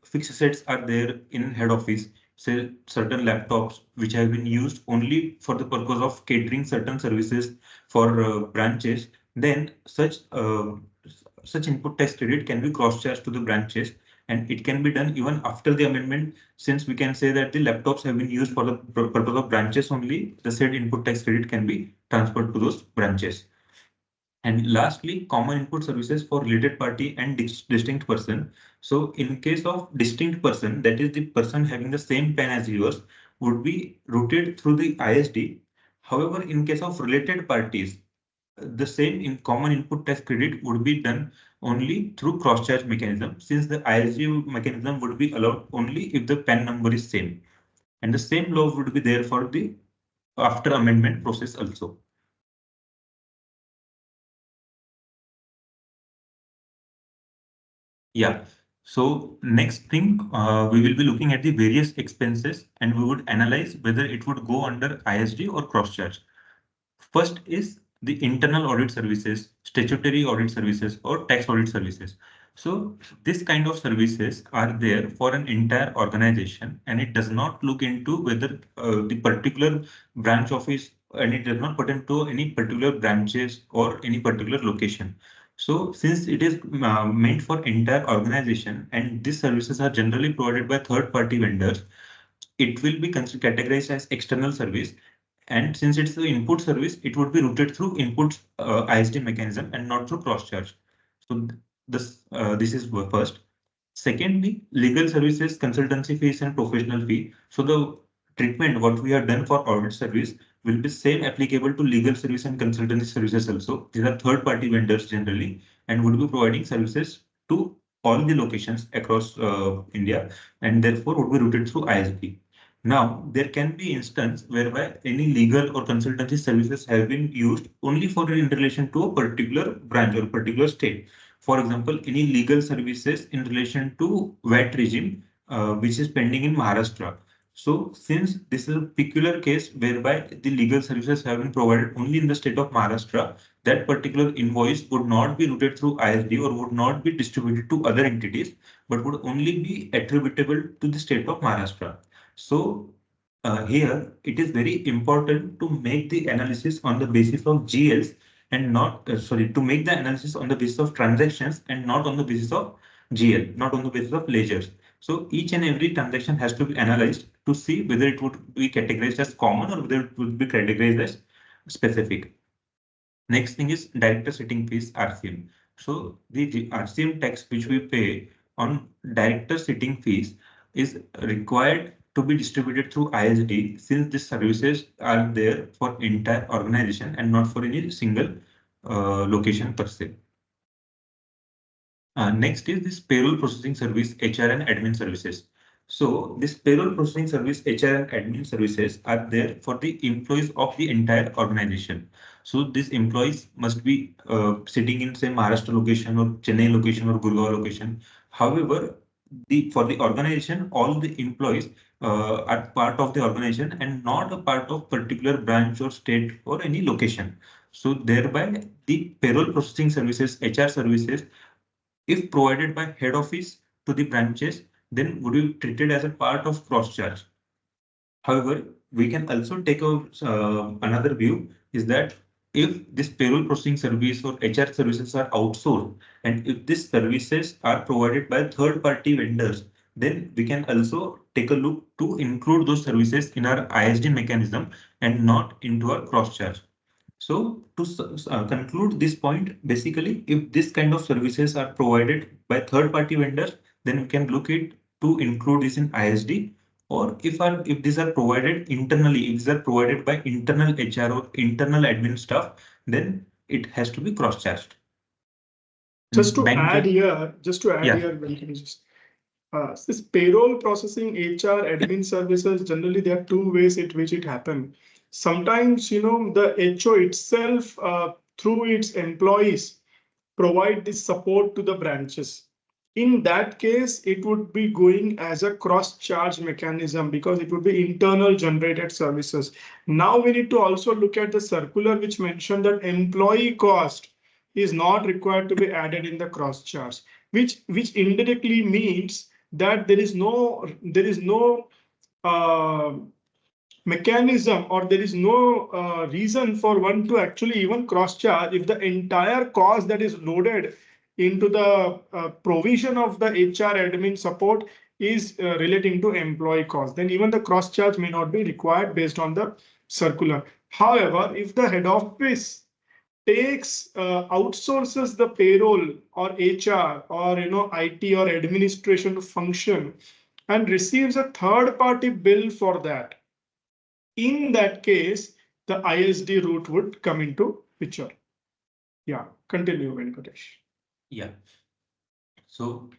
fixed assets are there in head office, say certain laptops which have been used only for the purpose of catering certain services for branches, then such input tax credit can be cross-charged to the branches, and it can be done even after the amendment, since we can say that the laptops have been used for the purpose of branches only, the said input tax credit can be transferred to those branches. And lastly, common input services for related party and distinct person. So in case of distinct person, that is the person having the same PAN as yours, would be routed through the ISD. However, in case of related parties, the same in common input tax credit would be done only through cross-charge mechanism, since the ISD mechanism would be allowed only if the PAN number is same. And the same law would be there for the after amendment process also. Yeah. So next thing, we will be looking at the various expenses and we would analyze whether it would go under ISD or cross charge. First is the internal audit services, statutory audit services, or tax audit services. So this kind of services are there for an entire organization, and it does not look into whether the particular branch office, and it does not pertain to any particular branches or any particular location. So since it is meant for entire organization and these services are generally provided by third party vendors, it will be categorized as external service. And since it's the input service, it would be routed through input ISD mechanism and not through cross charge. So this is first. Secondly, legal services, consultancy fees and professional fee. So the treatment what we have done for audit service will be same applicable to legal service and consultancy services also. These are third party vendors generally and would be providing services to all the locations across India and therefore would be routed through ISD. Now, there can be instance whereby any legal or consultancy services have been used only for in relation to a particular branch or particular state. For example, any legal services in relation to VAT regime, which is pending in Maharashtra. So since this is a peculiar case whereby the legal services have been provided only in the state of Maharashtra, that particular invoice would not be routed through ISD or would not be distributed to other entities, but would only be attributable to the state of Maharashtra. So here it is very important to make the analysis on the basis of GLs and not, to make the analysis on the basis of transactions and not on the basis of GL, not on the basis of ledgers. So each and every transaction has to be analyzed to see whether it would be categorized as common or whether it would be categorized as specific. Next thing is director sitting fees, RCM. So the RCM tax which we pay on director sitting fees is required to be distributed through ISD, since these services are there for entire organization and not for any single location per se. Next is this payroll processing service, HR and admin services. So this payroll processing service, HR and admin services are there for the employees of the entire organization. So these employees must be sitting in say Maharashtra location or Chennai location or Gurgaon location. However, for the organization, all the employees are part of the organization and not a part of particular branch or state or any location. So thereby the payroll processing services, HR services, if provided by head office to the branches, then would be treated as a part of cross charge. However, we can also take another view is that if this payroll processing service or HR services are outsourced and if these services are provided by third party vendors, then we can also take a look to include those services in our ISD mechanism and not into our cross charge. So to conclude this point, basically, if this kind of services are provided by third-party vendors, then we can look it to include this in ISD. Or if these are provided internally, if these are provided by internal HR or internal admin staff, then it has to be cross-charged. Just to Bank add charge- here, Yeah. Venkatesh, this payroll processing, HR, admin services, generally there are two ways in which it happens. Sometimes, the HO itself, through its employees, provide this support to the branches. In that case, it would be going as a cross-charge mechanism because it would be internal generated services. Now we need to also look at the circular which mentioned that employee cost is not required to be added in the cross-charge, which indirectly means that there is no uh, mechanism, or there is no reason for one to actually even cross charge if the entire cost that is loaded into the provision of the HR admin support is relating to employee cost, then even the cross charge may not be required based on the circular. However, if the head office takes outsources the payroll or HR or IT or administration function and receives a third party bill for that, in that case, the ISD route would come into picture. Yeah, continue, Venkatesh. Yeah. So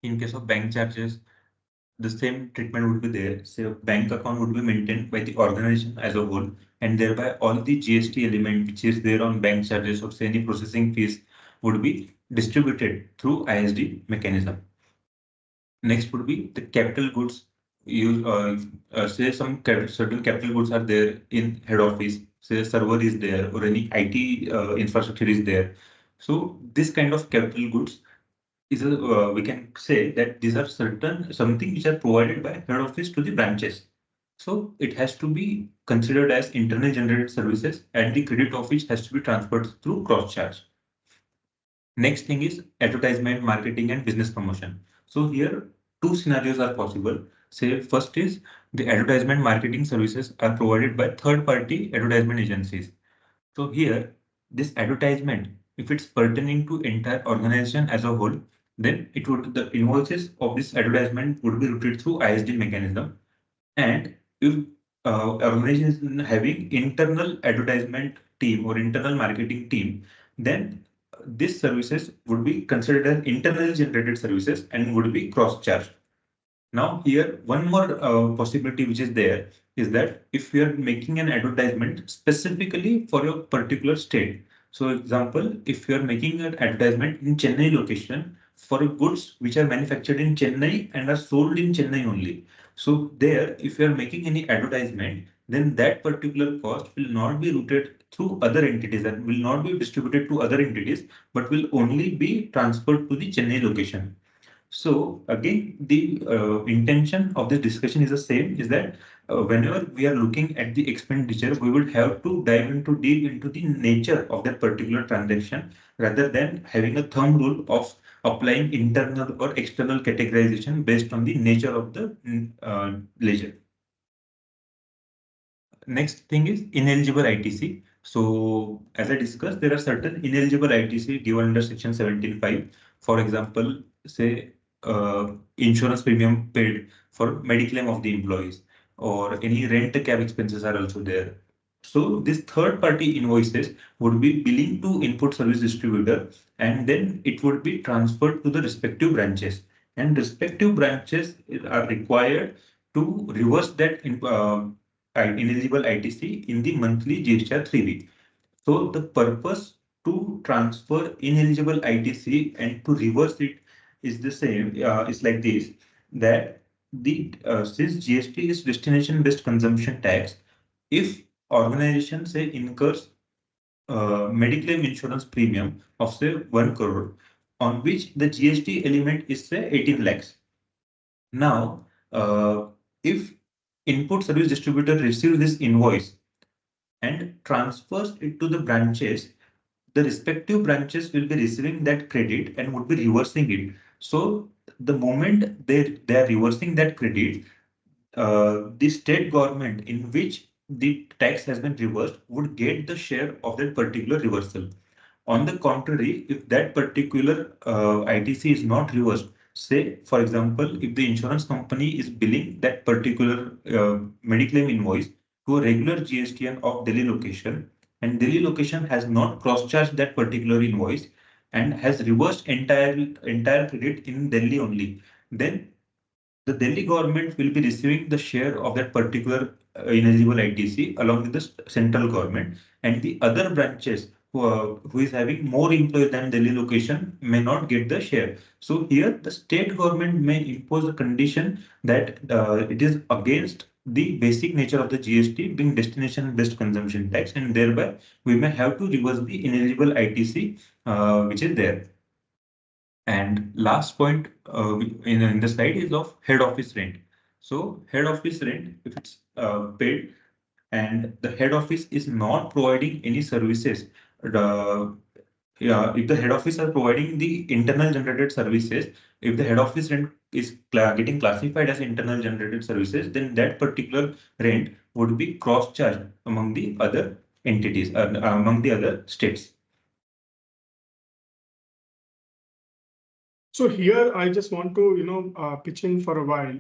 in case of bank charges, the same treatment would be there. Say a bank account would be maintained by the organization as a whole, and thereby all the GST element which is there on bank charges or say any processing fees would be distributed through ISD mechanism. Next would be the capital goods. You say some certain capital goods are there in head office. Say a server is there or any IT infrastructure is there. So this kind of capital goods is we can say that these are certain something which are provided by head office to the branches. So it has to be considered as internal generated services, and the credit of which has to be transferred through cross charge. Next thing is advertisement, marketing, and business promotion. So here two scenarios are possible. Say first is the advertisement marketing services are provided by third party advertisement agencies. So here this advertisement, if it's pertaining to entire organization as a whole, then it would the invoices of this advertisement would be routed through ISD mechanism. And if organization is having internal advertisement team or internal marketing team, then these services would be considered as internally generated services and would be cross-charged. Now here, one more possibility which is there is that if you are making an advertisement specifically for your particular state. So example, if you are making an advertisement in Chennai location for goods which are manufactured in Chennai and are sold in Chennai only. So there, if you are making any advertisement, then that particular cost will not be routed through other entities and will not be distributed to other entities, but will only be transferred to the Chennai location. So again, the intention of this discussion is the same, is that whenever we are looking at the expenditure, we would have to dive into deep into the nature of that particular transaction rather than having a thumb rule of applying internal or external categorization based on the nature of the ledger. Next thing is ineligible ITC. So as I discussed, there are certain ineligible ITC given under section 17.5. For example, say insurance premium paid for mediclaim of the employees or any rent cab expenses are also there. So this third party invoices would be billing to input service distributor, and then it would be transferred to the respective branches, and respective branches are required to reverse that ineligible ITC in the monthly GSTR 3B. So the purpose to transfer ineligible ITC and to reverse it is the same. It's like this, that the since GST is destination based consumption tax, if organization say incurs mediclaim insurance premium of say 1 crore, on which the GST element is say 18 lakhs. Now, if input service distributor receives this invoice and transfers it to the branches, the respective branches will be receiving that credit and would be reversing it. So the moment they are reversing that credit, the state government in which the tax has been reversed would get the share of that particular reversal. On the contrary, if that particular ITC is not reversed, say for example, if the insurance company is billing that particular mediclaim invoice to a regular GSTN of Delhi location, and Delhi location has not cross-charged that particular invoice and has reversed entire credit in Delhi only, then the Delhi government will be receiving the share of that particular ineligible ITC along with the central government, and the other branches who is having more employees than Delhi location may not get the share. So here the state government may impose a condition that it is against the basic nature of the GST being destination based consumption tax, and thereby we may have to reverse the ineligible ITC which is there. And last point in the slide is of head office rent. So head office rent, if it's paid and the head office is not providing any services, if the head office are providing the internal generated services, if the head office rent is getting classified as internal generated services, then that particular rent would be cross-charged among the other entities, among the other states. So here I just want to, pitch in for a while.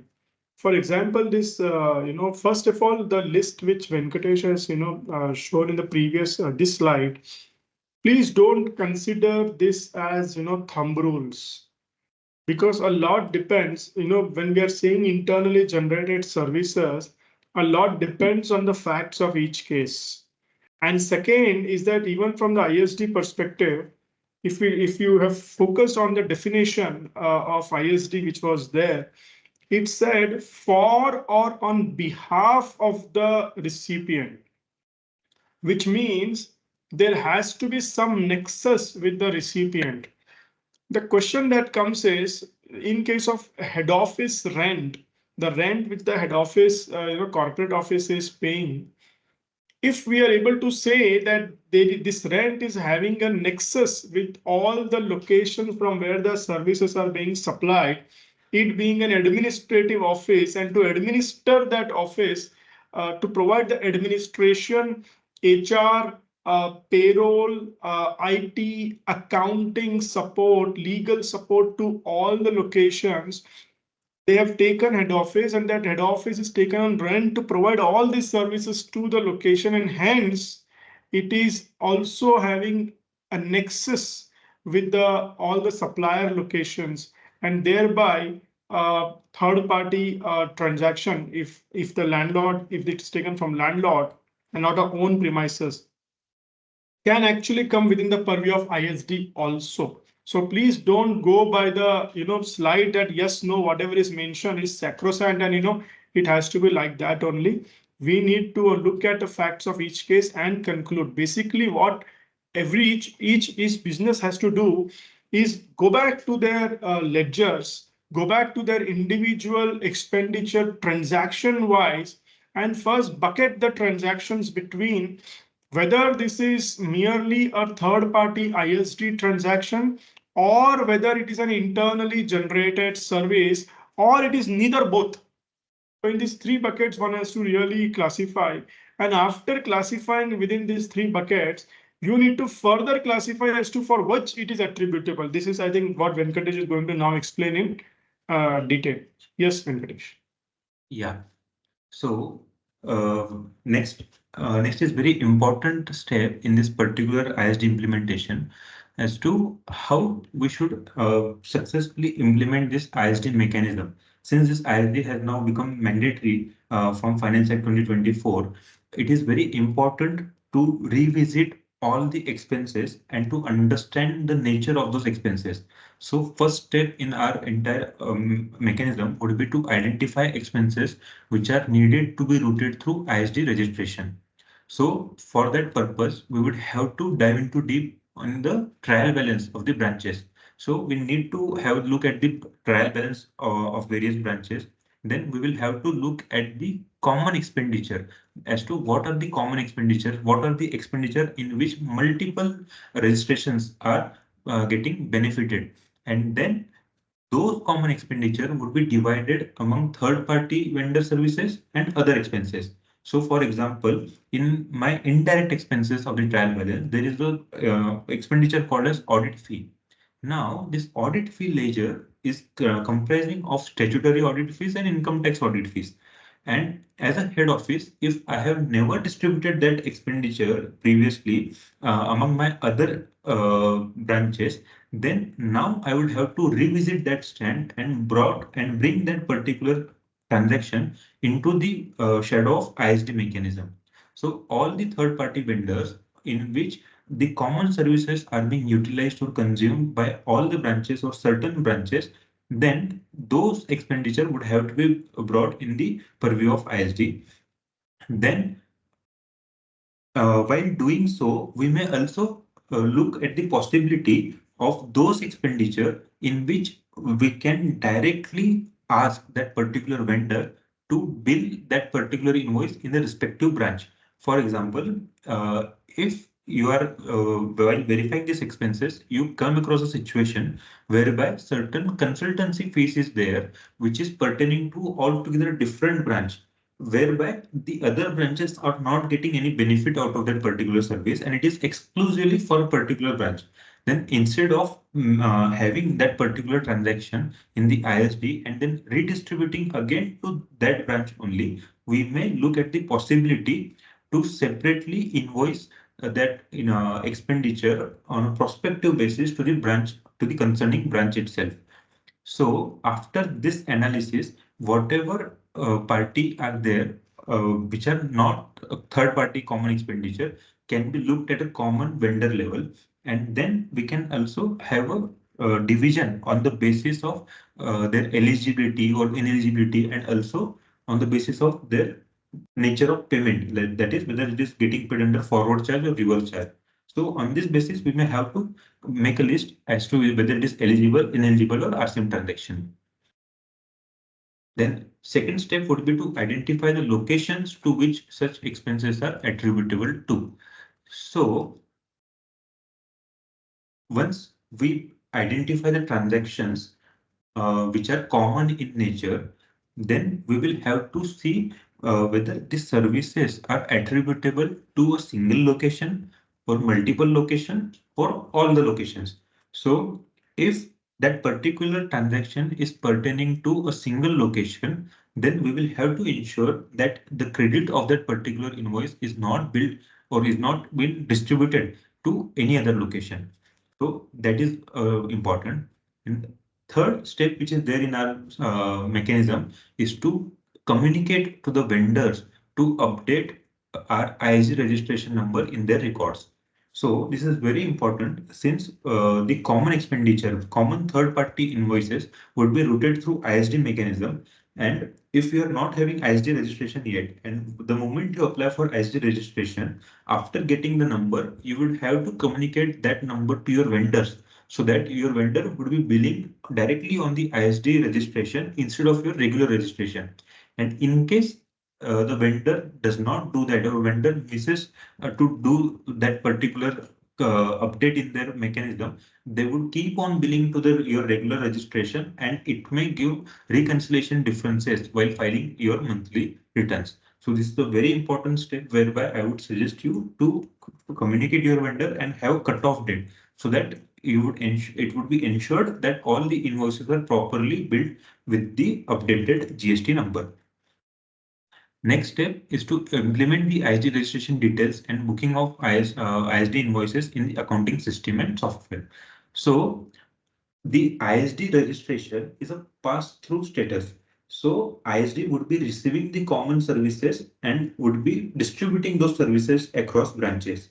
For example, this, first of all, the list which Venkatesh has, shown in the previous, this slide, please don't consider this as, thumb rules, because a lot depends, when we are saying internally generated services, a lot depends on the facts of each case. And second is that even from the ISD perspective, if you have focused on the definition of ISD which was there, it said for or on behalf of the recipient, which means there has to be some nexus with the recipient. The question that comes is, in case of head office rent, the rent which the head office, corporate office is paying, if we are able to say that this rent is having a nexus with all the locations from where the services are being supplied, it being an administrative office, and to administer that office, to provide the administration, HR, payroll, IT, accounting support, legal support to all the locations, they have taken head office, and that head office is taken on rent to provide all these services to the location, and hence it is also having a nexus with the all the supplier locations, and thereby third party transaction, if the landlord, if it's taken from landlord and not our own premises, can actually come within the purview of ISD also. So please don't go by the slide that yes, no, whatever is mentioned is sacrosanct, and it has to be like that only. We need to look at the facts of each case and conclude. Basically, what each business has to do is go back to their ledgers, go back to their individual expenditure transaction wise, and first bucket the transactions between whether this is merely a third party ISD transaction, or whether it is an internally generated service, or it is neither both. So in these three buckets, one has to really classify. And after classifying within these three buckets, you need to further classify as to for which it is attributable. This is, I think, what Venkatesh is going to now explain in detail. Yes, Venkatesh. Yeah. So next is very important step in this particular ISD implementation as to how we should successfully implement this ISD mechanism. Since this ISD has now become mandatory from Finance Act 2024, it is very important to revisit all the expenses and to understand the nature of those expenses. So first step in our entire mechanism would be to identify expenses which are needed to be routed through ISD registration. So for that purpose, we would have to dive into deep on the trial balance of the branches. So we need to have a look at the trial balance of various branches. Then we will have to look at the common expenditure as to what are the common expenditure, what are the expenditure in which multiple registrations are getting benefited. And then those common expenditure would be divided among third-party vendor services and other expenses. So, for example, in my indirect expenses of the trial balance, there is a expenditure called as audit fee. Now, this audit fee ledger is comprising of statutory audit fees and income tax audit fees. And as a head office, if I have never distributed that expenditure previously among my other branches, then now I would have to revisit that stand and bring that particular transaction into the shadow of ISD mechanism. So all the third-party vendors in which the common services are being utilized or consumed by all the branches or certain branches, then those expenditure would have to be brought in the purview of ISD. Then while doing so, we may also look at the possibility of those expenditure in which we can directly ask that particular vendor to bill that particular invoice in the respective branch. For example, if you are while verifying these expenses, you come across a situation whereby certain consultancy fees is there, which is pertaining to altogether different branch, whereby the other branches are not getting any benefit out of that particular service and it is exclusively for a particular branch. Then instead of having that particular transaction in the ISD and then redistributing again to that branch only, we may look at the possibility to separately invoice that expenditure on a prospective basis to the branch, to the concerning branch itself. So after this analysis, whatever party are there which are not a third party common expenditure can be looked at a common vendor level, and then we can also have a division on the basis of their eligibility or ineligibility, and also on the basis of their nature of payment, that is whether it is getting paid under forward charge or reverse charge. So on this basis, we may have to make a list as to whether it is eligible, ineligible, or RCM transaction. Then second step would be to identify the locations to which such expenses are attributable to. So once we identify the transactions which are common in nature, then we will have to see whether these services are attributable to a single location or multiple locations or all the locations. So if that particular transaction is pertaining to a single location, then we will have to ensure that the credit of that particular invoice is not billed or is not been distributed to any other location. So that is important. And third step, which is there in our mechanism, is to communicate to the vendors to update our ISD registration number in their records. So this is very important since the common expenditure, common third-party invoices would be routed through ISD mechanism. And if you are not having ISD registration yet, and the moment you apply for ISD registration, after getting the number, you would have to communicate that number to your vendors so that your vendor would be billing directly on the ISD registration instead of your regular registration. And in case the vendor does not do that, or vendor misses to do that particular update in their mechanism, they would keep on billing to your regular registration, and it may give reconciliation differences while filing your monthly returns. So this is a very important step whereby I would suggest you to communicate your vendor and have cutoff date so that you would it would be ensured that all the invoices are properly billed with the updated GST number. Next step is to implement the ISD registration details and booking of ISD invoices in the accounting system and software. So the ISD registration is a pass-through status. So ISD would be receiving the common services and would be distributing those services across branches.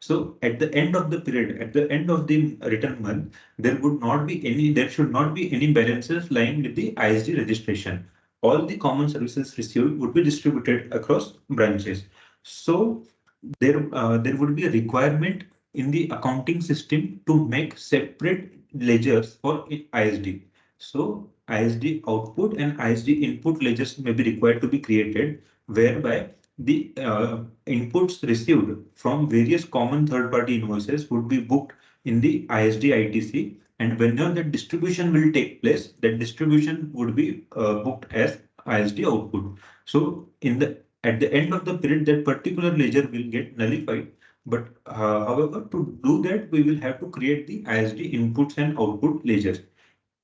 So at the end of the period, at the end of the return month, there should not be any balances lying with the ISD registration. All the common services received would be distributed across branches. So there would be a requirement in the accounting system to make separate ledgers for ISD. So ISD output and ISD input ledgers may be required to be created, whereby the inputs received from various common third-party invoices would be booked in the ISD ITC, and whenever that distribution will take place, that distribution would be booked as ISD output. So at the end of the period, that particular ledger will get nullified. But however, to do that, we will have to create the ISD inputs and output ledgers.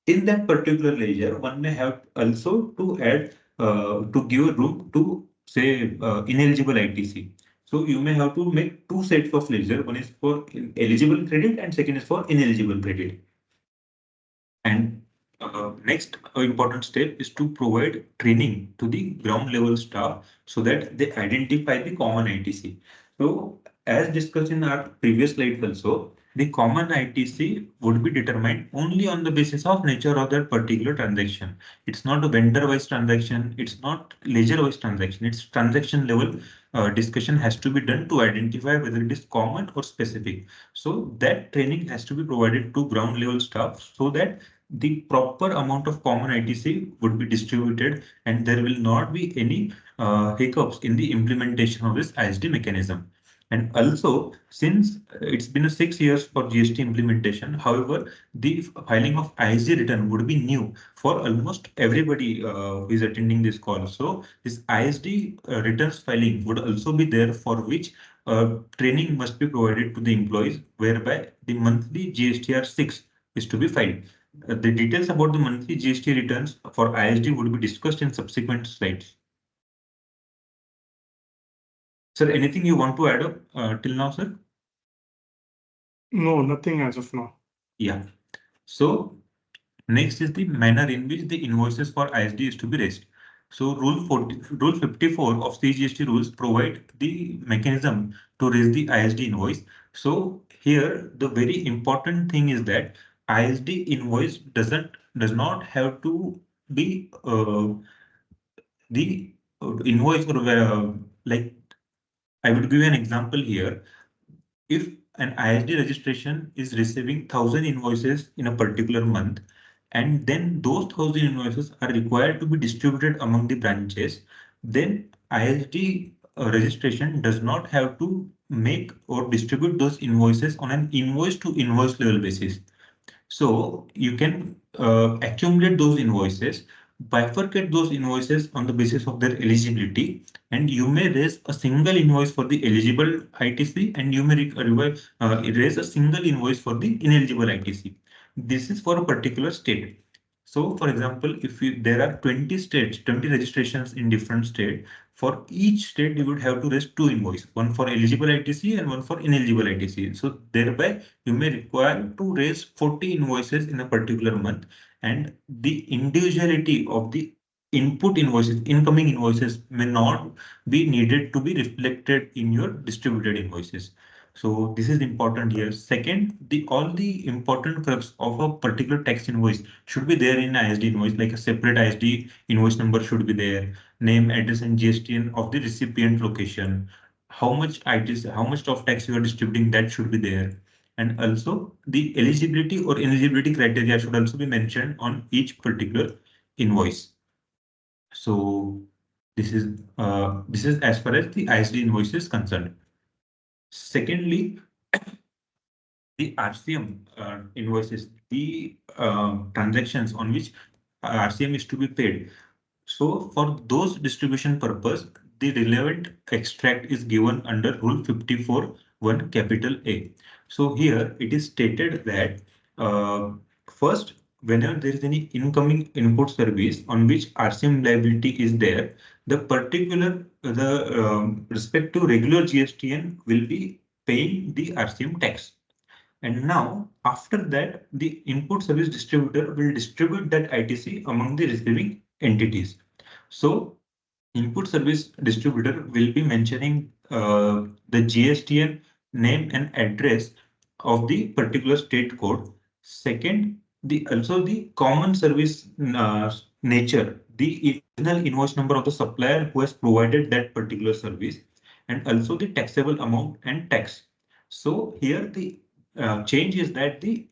In that particular ledger, one may have also to add to give room to say ineligible ITC. So you may have to make two sets of ledger. One is for eligible credit and second is for ineligible credit. And next important step is to provide training to the ground level staff so that they identify the common ITC. So as discussed in our previous slide also, the common ITC would be determined only on the basis of nature of that particular transaction. It's not a vendor-wise transaction. It's not ledger-wise transaction. It's transaction level discussion has to be done to identify whether it is common or specific. So that training has to be provided to ground level staff so that the proper amount of common ITC would be distributed and there will not be any hiccups in the implementation of this ISD mechanism. And also, since it's been 6 years for GST implementation, however, the filing of ISD return would be new for almost everybody who is attending this call. So this ISD returns filing would also be there, for which training must be provided to the employees, whereby the monthly GSTR 6 is to be filed. The details about the monthly GST returns for ISD would be discussed in subsequent slides. Sir, anything you want to add up till now, sir? No, nothing as of now. Yeah. So next is the manner in which the invoices for ISD is to be raised. So Rule 54 of CGST rules provide the mechanism to raise the ISD invoice. So here the very important thing is that ISD invoice does not have to be the invoice or like I would give you an example here. If an ISD registration is receiving 1,000 invoices in a particular month, and then those 1,000 invoices are required to be distributed among the branches, then ISD registration does not have to make or distribute those invoices on an invoice to invoice level basis. So you can accumulate those invoices, bifurcate those invoices on the basis of their eligibility, and you may raise a single invoice for the eligible ITC, and you may raise a single invoice for the ineligible ITC. This is for a particular state. So, for example, if there are 20 states, 20 registrations in different states, for each state you would have to raise two invoices, one for eligible ITC and one for ineligible ITC. So thereby you may require to raise 40 invoices in a particular month, and the individuality of the input invoices, incoming invoices may not be needed to be reflected in your distributed invoices. So this is important here. Second, all the important crux of a particular tax invoice should be there in ISD invoice, like a separate ISD invoice number should be there, name, address, and GST of the recipient location. How much ITC, how much of tax you are distributing, that should be there. And also the eligibility or ineligibility criteria should also be mentioned on each particular invoice. So this is as far as the ISD invoice is concerned. Secondly, the RCM invoices, the transactions on which RCM is to be paid. So for those distribution purpose, the relevant extract is given under Rule 54(1) capital A. So here it is stated that first, whenever there is any incoming input service on which RCM liability is there, the respective regular GSTN will be paying the RCM tax. And now, after that, the input service distributor will distribute that ITC among the receiving entities. So, input service distributor will be mentioning the GSTN name and address of the particular state code. Second, also the common service nature, the original invoice number of the supplier who has provided that particular service, and also the taxable amount and tax. So here the change is that the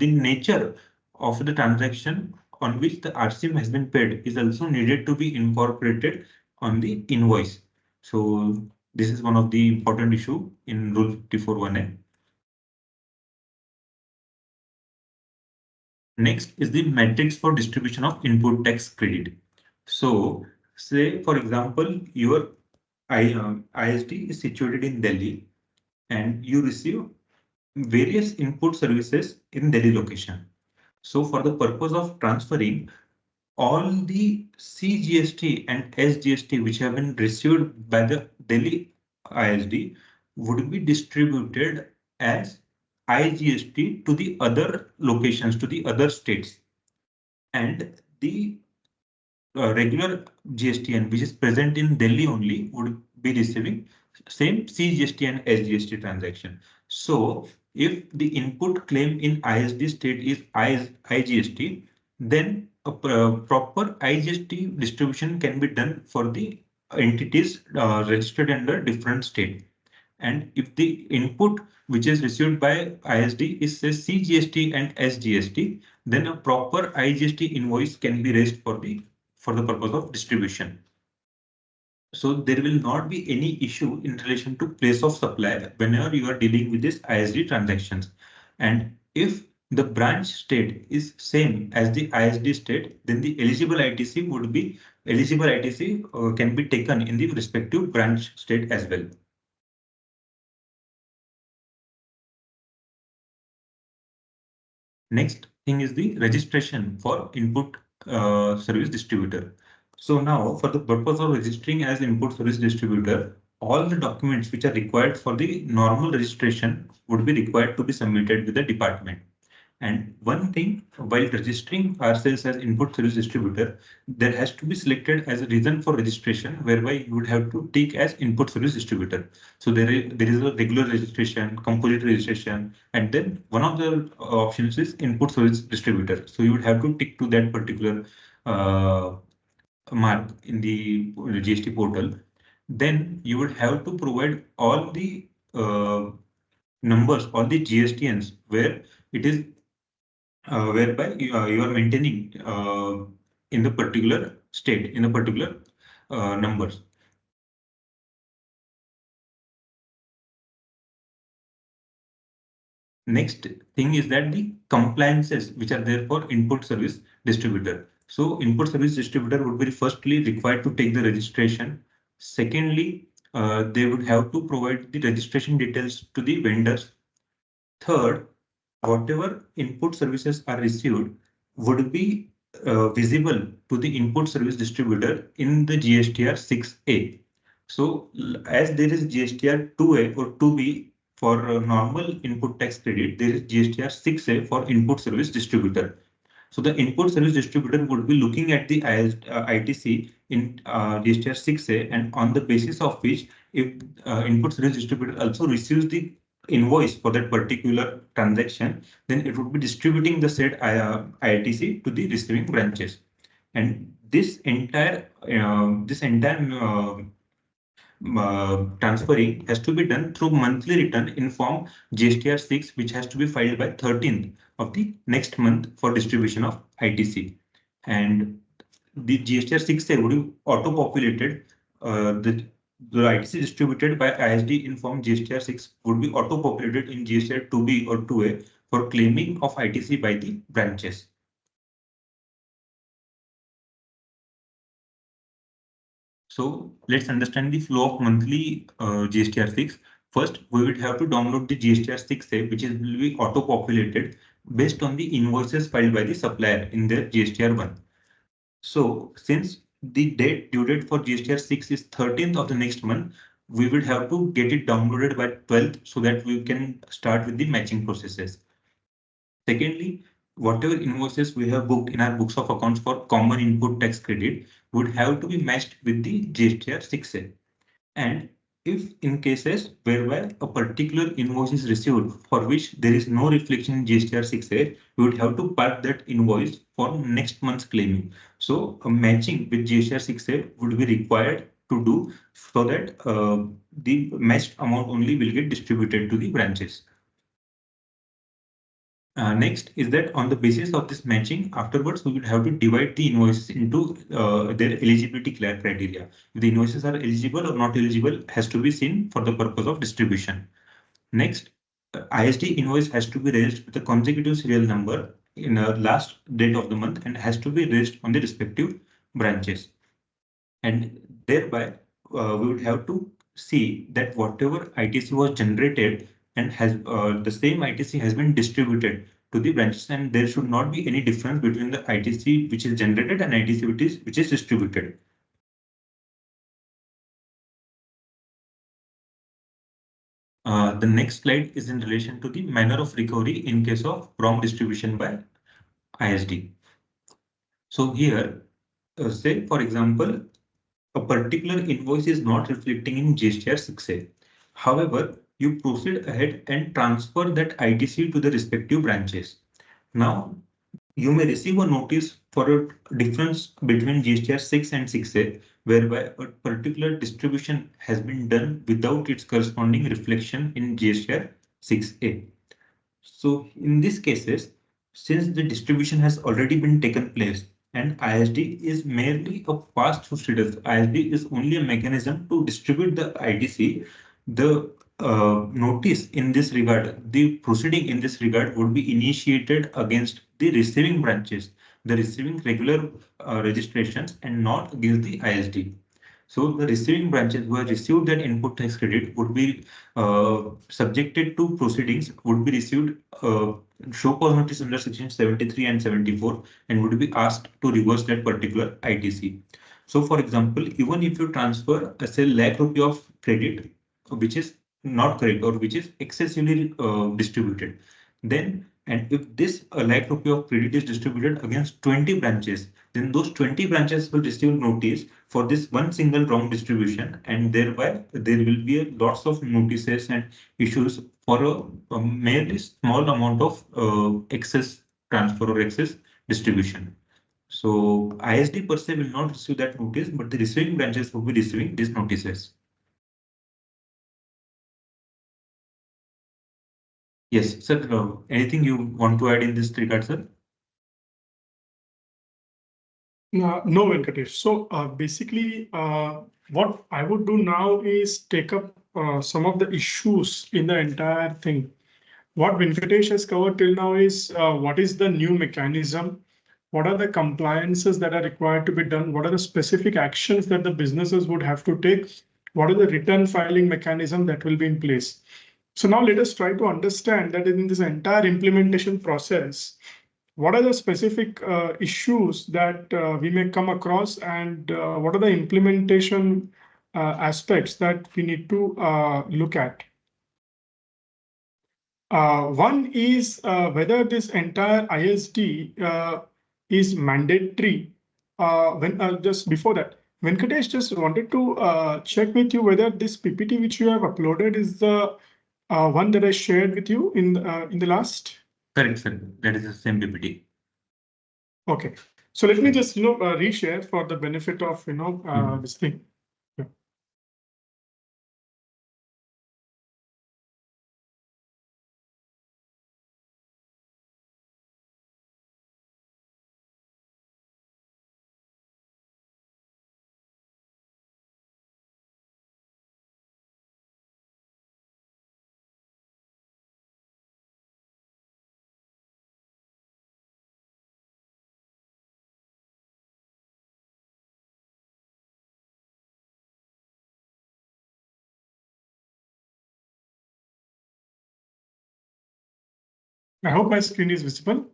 nature of the transaction on which the RCM has been paid is also needed to be incorporated on the invoice. So this is one of the important issue in Rule 54(1)(a). Next is the matrix for distribution of input tax credit. So say, for example, your ISD is situated in Delhi and you receive various input services in Delhi location. So for the purpose of transferring all the CGST and SGST which have been received by the Delhi ISD would be distributed as IGST to the other locations, to the other states. And the regular GSTN which is present in Delhi only would be receiving same CGST and SGST transaction. So if the input claim in ISD state is IGST, then a proper IGST distribution can be done for the entities registered under different state. And if the input which is received by ISD is say CGST and SGST, then a proper IGST invoice can be raised for the purpose of distribution. So there will not be any issue in relation to place of supply whenever you are dealing with this ISD transactions. And if the branch state is same as the ISD state, then the eligible ITC would be eligible ITC can be taken in the respective branch state as well. Next thing is the registration for input service distributor. So now for the purpose of registering as input service distributor, all the documents which are required for the normal registration would be required to be submitted with the department. And one thing, while registering ourselves as input service distributor, there has to be selected as a reason for registration, whereby you would have to take as input service distributor. So there is a regular registration, composite registration, and then one of the options is input service distributor. So you would have to tick to that particular mark in the GST portal. Then you would have to provide all the numbers, all the GSTNs where it is whereby you are maintaining in the particular state, in the particular numbers. Next thing is that the compliances which are there for input service distributor. So input service distributor would be firstly required to take the registration. Secondly, they would have to provide the registration details to the vendors. Third, whatever input services are received would be visible to the input service distributor in the GSTR 6A. So as there is GSTR 2A or 2B for normal input tax credit, there is GSTR 6A for input service distributor. So the input service distributor would be looking at the ITC in GSTR 6A, and on the basis of which, if input service distributor also receives the invoice for that particular transaction, then it would be distributing the said ITC to the receiving branches. And this entire transferring has to be done through monthly return in form GSTR 6, which has to be filed by 13th of the next month for distribution of ITC. And the GSTR 6A would be auto-populated. The ITC distributed by ISD in form GSTR 6 would be auto-populated in GSTR 2B or 2A for claiming of ITC by the branches. So let's understand the flow of monthly GSTR 6. First, we would have to download the GSTR 6A, which will be auto-populated based on the invoices filed by the supplier in their GSTR 1. So since the due date for GSTR 6 is 13th of the next month, we would have to get it downloaded by 12th so that we can start with the matching processes. Secondly, whatever invoices we have booked in our books of accounts for common input tax credit would have to be matched with the GSTR 6A. And if in cases whereby a particular invoice is received for which there is no reflection in GSTR 6A, we would have to park that invoice for next month's claiming. So a matching with GSTR 6A would be required to do so that the matched amount only will get distributed to the branches. Next is that on the basis of this matching, afterwards we would have to divide the invoices into their eligibility criteria. If the invoices are eligible or not eligible has to be seen for the purpose of distribution. Next, ISD invoice has to be raised with a consecutive serial number in a last date of the month and has to be raised on the respective branches. And thereby, we would have to see that whatever ITC was generated and has the same ITC has been distributed to the branches, and there should not be any difference between the ITC which is generated and ITC which is distributed. The next slide is in relation to the manner of recovery in case of wrong distribution by ISD. So here, say for example, a particular invoice is not reflecting in GSTR 6A. However, you proceed ahead and transfer that ITC to the respective branches. Now, you may receive a notice for a difference between GSTR 6 and 6A, whereby a particular distribution has been done without its corresponding reflection in GSTR 6A. So in these cases, since the distribution has already been taken place and ISD is merely a pass-through status, ISD is only a mechanism to distribute the ITC, the notice in this regard, the proceeding in this regard would be initiated against the receiving branches, the receiving regular registrations, and not against the ISD. So the receiving branches who have received that input tax credit would be subjected to proceedings, would be received show cause notice under section 73 and 74 and would be asked to reverse that particular ITC. So for example, even if you transfer a say lakh rupee of credit, which is not correct or which is excessively distributed, then and if this lakh rupee of credit is distributed against 20 branches, then those 20 branches will receive notice for this one single wrong distribution, and thereby there will be lots of notices and issues for a merely small amount of excess transfer or excess distribution. So ISD per se will not receive that notice, but the receiving branches will be receiving these notices. Yes, sir. Anything you want to add in this regard, sir? No, Venkatesh. So basically, what I would do now is take up some of the issues in the entire thing. What Venkatesh has covered till now is what is the new mechanism, what are the compliances that are required to be done, what are the specific actions that the businesses would have to take, what are the return filing mechanism that will be in place. So now let us try to understand that in this entire implementation process, what are the specific issues that we may come across, and what are the implementation aspects that we need to look at. One is whether this entire ISD is mandatory. Just before that, Venkatesh just wanted to check with you whether this PPT which you have uploaded is the one that I shared with you in the last. Correct, sir. That is the same PPT. Okay, so let me just reshare for the benefit of this thing. Yeah. I hope my screen is visible.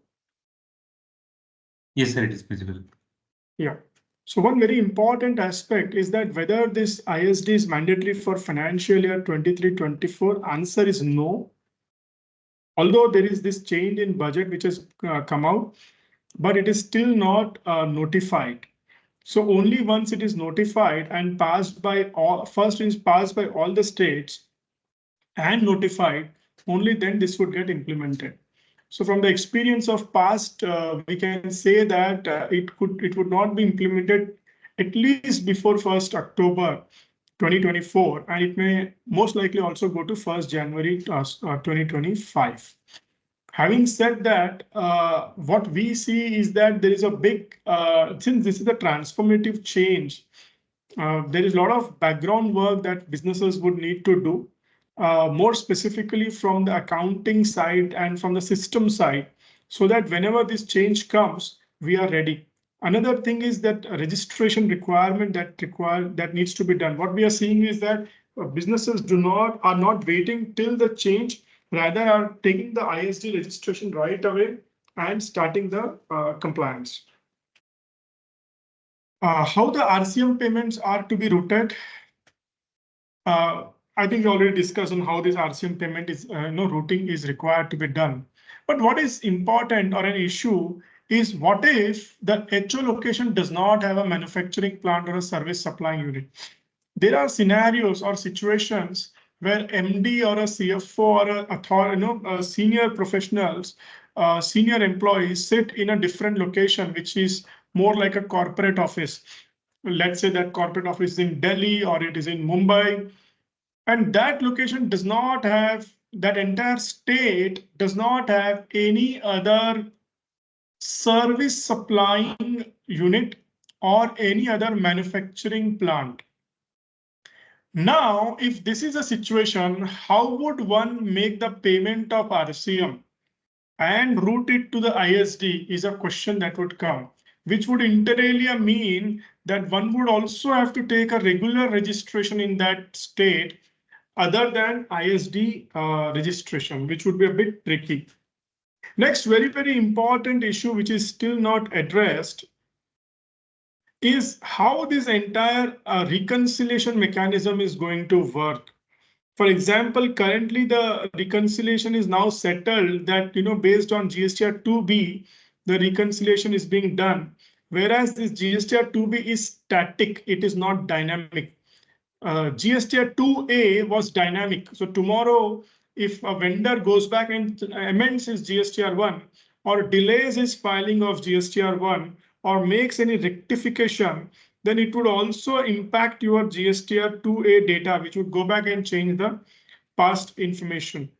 Yes, sir, it is visible. Yeah. So one very important aspect is that whether this ISD is mandatory for financial year 23-24, answer is no. Although there is this change in budget which has come out, but it is still not notified. So only once it is notified and passed by all, first is passed by all the states and notified, only then this would get implemented. So from the experience of past, we can say that it would not be implemented at least before 1st October 2024, and it may most likely also go to 1st January 2025. Having said that, what we see is that there is a big, since this is a transformative change, there is a lot of background work that businesses would need to do. More specifically from the accounting side and from the system side, so that whenever this change comes, we are ready. Another thing is that a registration requirement that needs to be done. What we are seeing is that businesses are not waiting till the change, rather are taking the ISD registration right away and starting the compliance. How the RCM payments are to be routed. I think we already discussed on how this RCM payment is, routing is required to be done. But what is important or an issue is what if the HO location does not have a manufacturing plant or a service supplying unit? There are scenarios or situations where MD or a CFO or senior professionals, senior employees sit in a different location, which is more like a corporate office. Let's say that corporate office is in Delhi or it is in Mumbai, and that location does not have, that entire state does not have any other service supplying unit or any other manufacturing plant. Now, if this is a situation, how would one make the payment of RCM and route it to the ISD is a question that would come, which would inter alia mean that one would also have to take a regular registration in that state other than ISD registration, which would be a bit tricky. Next, very important issue, which is still not addressed, is how this entire reconciliation mechanism is going to work. For example, currently the reconciliation is now settled that, based on GSTR 2B, the reconciliation is being done. Whereas this GSTR 2B is static, it is not dynamic. GSTR 2A was dynamic. So tomorrow, if a vendor goes back and amends his GSTR 1 or delays his filing of GSTR 1 or makes any rectification, then it would also impact your GSTR 2A data, which would go back and change the past information.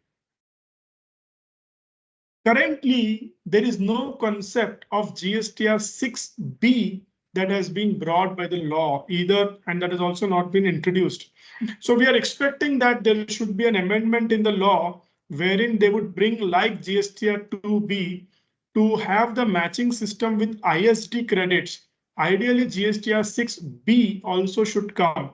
Currently, there is no concept of GSTR 6B that has been brought by the law either, and that has also not been introduced. So we are expecting that there should be an amendment in the law wherein they would bring like GSTR 2B to have the matching system with ISD credits. Ideally, GSTR 6B also should come.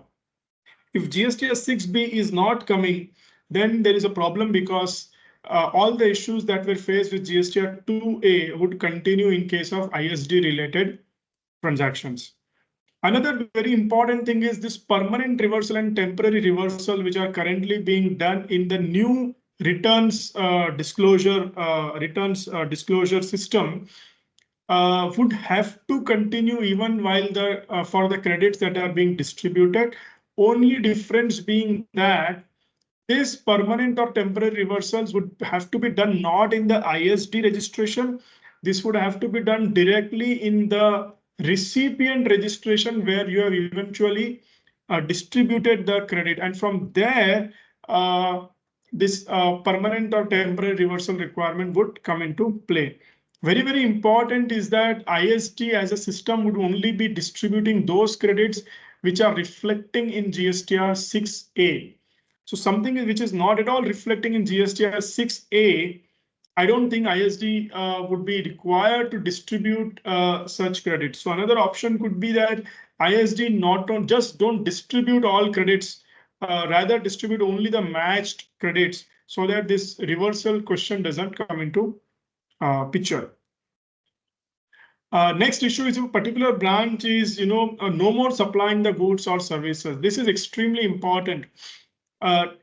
If GSTR 6B is not coming, then there is a problem because all the issues that were faced with GSTR 2A would continue in case of ISD related transactions. Another very important thing is this permanent reversal and temporary reversal, which are currently being done in the new returns disclosure system, would have to continue even while for the credits that are being distributed. Only difference being that this permanent or temporary reversals would have to be done not in the ISD registration. This would have to be done directly in the recipient registration where you have eventually distributed the credit. And from there, this permanent or temporary reversal requirement would come into play. Very important is that ISD as a system would only be distributing those credits which are reflecting in GSTR 6A. So something which is not at all reflecting in GSTR 6A, I don't think ISD would be required to distribute such credits. So another option could be that ISD don't distribute all credits, rather distribute only the matched credits so that this reversal question doesn't come into picture. Next issue is a particular branch is, no more supplying the goods or services. This is extremely important.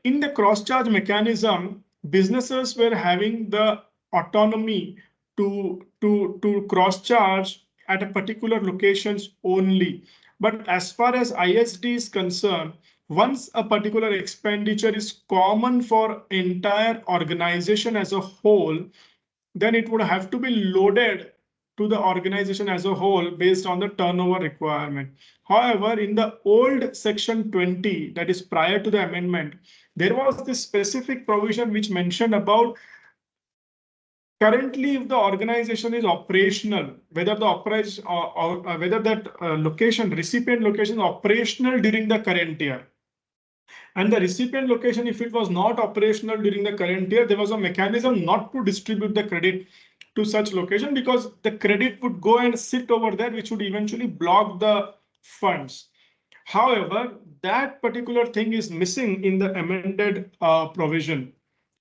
In the cross-charge mechanism, businesses were having the autonomy to cross-charge at a particular locations only. But as far as ISD is concerned, once a particular expenditure is common for entire organization as a whole, then it would have to be loaded to the organization as a whole based on the turnover requirement. However, in the old section 20, that is prior to the amendment, there was this specific provision which mentioned about currently if the organization is operational, whether the operation or whether that recipient location is operational during the current year. And the recipient location, if it was not operational during the current year, there was a mechanism not to distribute the credit to such location, because the credit would go and sit over there, which would eventually block the funds. However, that particular thing is missing in the amended provision.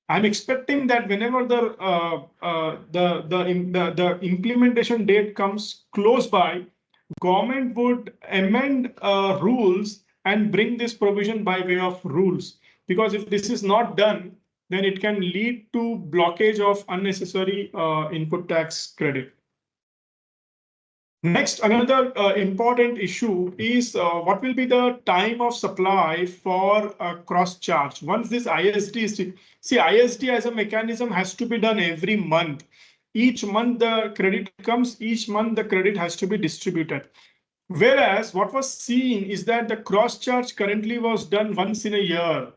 I'm expecting that whenever the implementation date comes close by, government would amend rules and bring this provision by way of rules. Because if this is not done, then it can lead to blockage of unnecessary input tax credit. Next, another important issue is what will be the time of supply for cross charge. Once this ISD is, see, ISD as a mechanism has to be done every month. Each month the credit comes, each month the credit has to be distributed. Whereas what was seen is that the cross charge currently was done once in a year,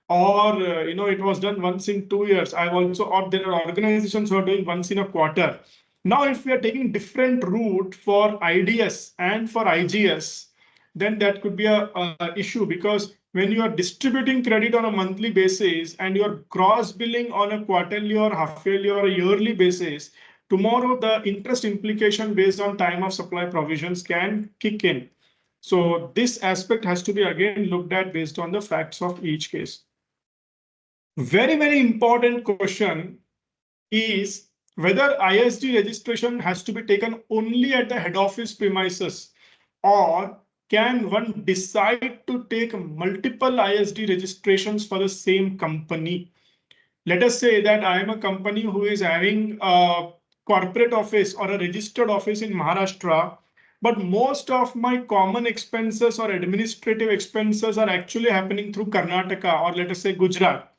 or it was done once in 2 years. I've also, or there are organizations who are doing once in a quarter. Now, if we are taking different route for IDS and for IGS, then that could be a issue, because when you are distributing credit on a monthly basis and you are cross billing on a quarterly or half yearly or a yearly basis, tomorrow the interest implication based on time of supply provisions can kick in. So this aspect has to be again looked at based on the facts of each case. Very, very important question is whether ISD registration has to be taken only at the head office premises, or can one decide to take multiple ISD registrations for the same company. Let us say that I am a company who is having a corporate office or a registered office in Maharashtra, but most of my common expenses or administrative expenses are actually happening through Karnataka, or let us say Gujarat.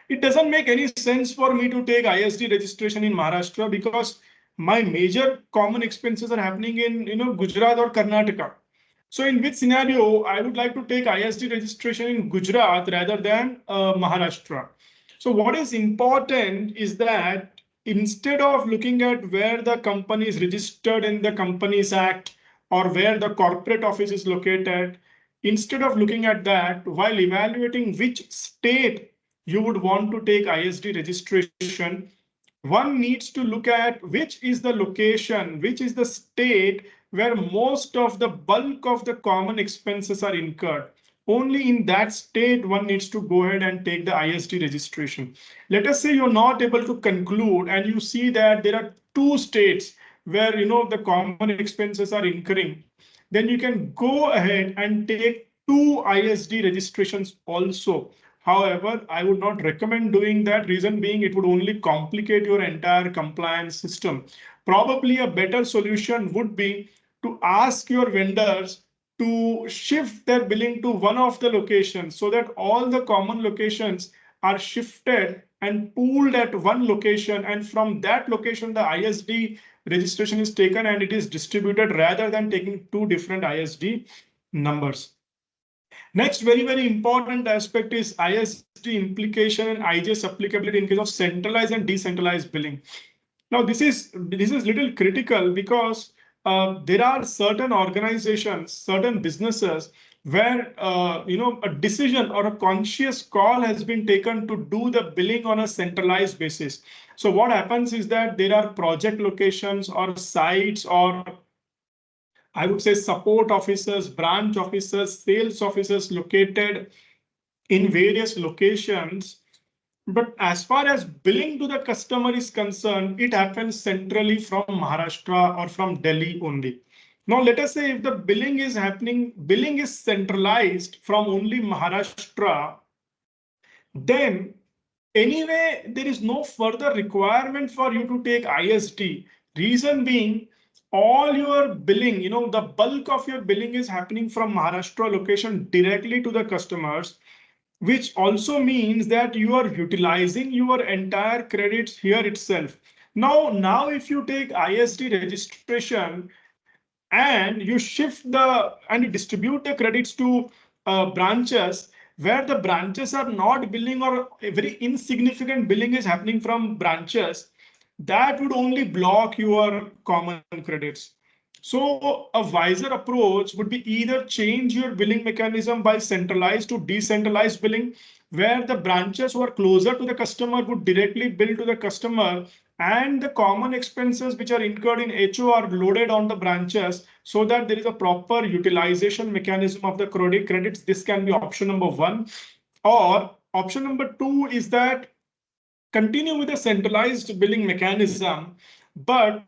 It doesn't make any sense for me to take ISD registration in Maharashtra, because my major common expenses are happening in Gujarat or Karnataka. So in which scenario I would like to take ISD registration in Gujarat rather than Maharashtra. So what is important is that instead of looking at where the company is registered in the Companies Act or where the corporate office is located, instead of looking at that, while evaluating which state you would want to take ISD registration, one needs to look at which is the location, which is the state where most of the bulk of the common expenses are incurred. Only in that state one needs to go ahead and take the ISD registration. Let us say you're not able to conclude and you see that there are 2 states where the common expenses are incurring, then you can go ahead and take 2 ISD registrations also. However, I would not recommend doing that. Reason being, it would only complicate your entire compliance system. Probably a better solution would be to ask your vendors to shift their billing to one of the locations, so that all the common locations are shifted and pooled at one location. And from that location, the ISD registration is taken and it is distributed, rather than taking 2 different ISD numbers. Next, very, very important aspect is ISD implication and IGS applicability in case of centralized and decentralized billing. Now, this is little critical, because there are certain organizations, certain businesses where a decision or a conscious call has been taken to do the billing on a centralized basis. So what happens is that there are project locations or sites, or I would say support officers, branch officers, sales officers located in various locations. But as far as billing to the customer is concerned, it happens centrally from Maharashtra or from Delhi only. Now, let us say if the billing is centralized from only Maharashtra, then anyway, there is no further requirement for you to take ISD. Reason being, all your billing, the bulk of your billing is happening from Maharashtra location directly to the customers, which also means that you are utilizing your entire credits here itself. Now, if you take ISD registration and you you distribute the credits to branches where the branches are not billing, or a very insignificant billing is happening from branches, that would only block your common credits. So a wiser approach would be either change your billing mechanism by centralized to decentralized billing, where the branches who are closer to the customer would directly bill to the customer and the common expenses which are incurred in HO are loaded on the branches so that there is a proper utilization mechanism of the credits. This can be option number 1. Or option number 2 is that continue with a centralized billing mechanism, but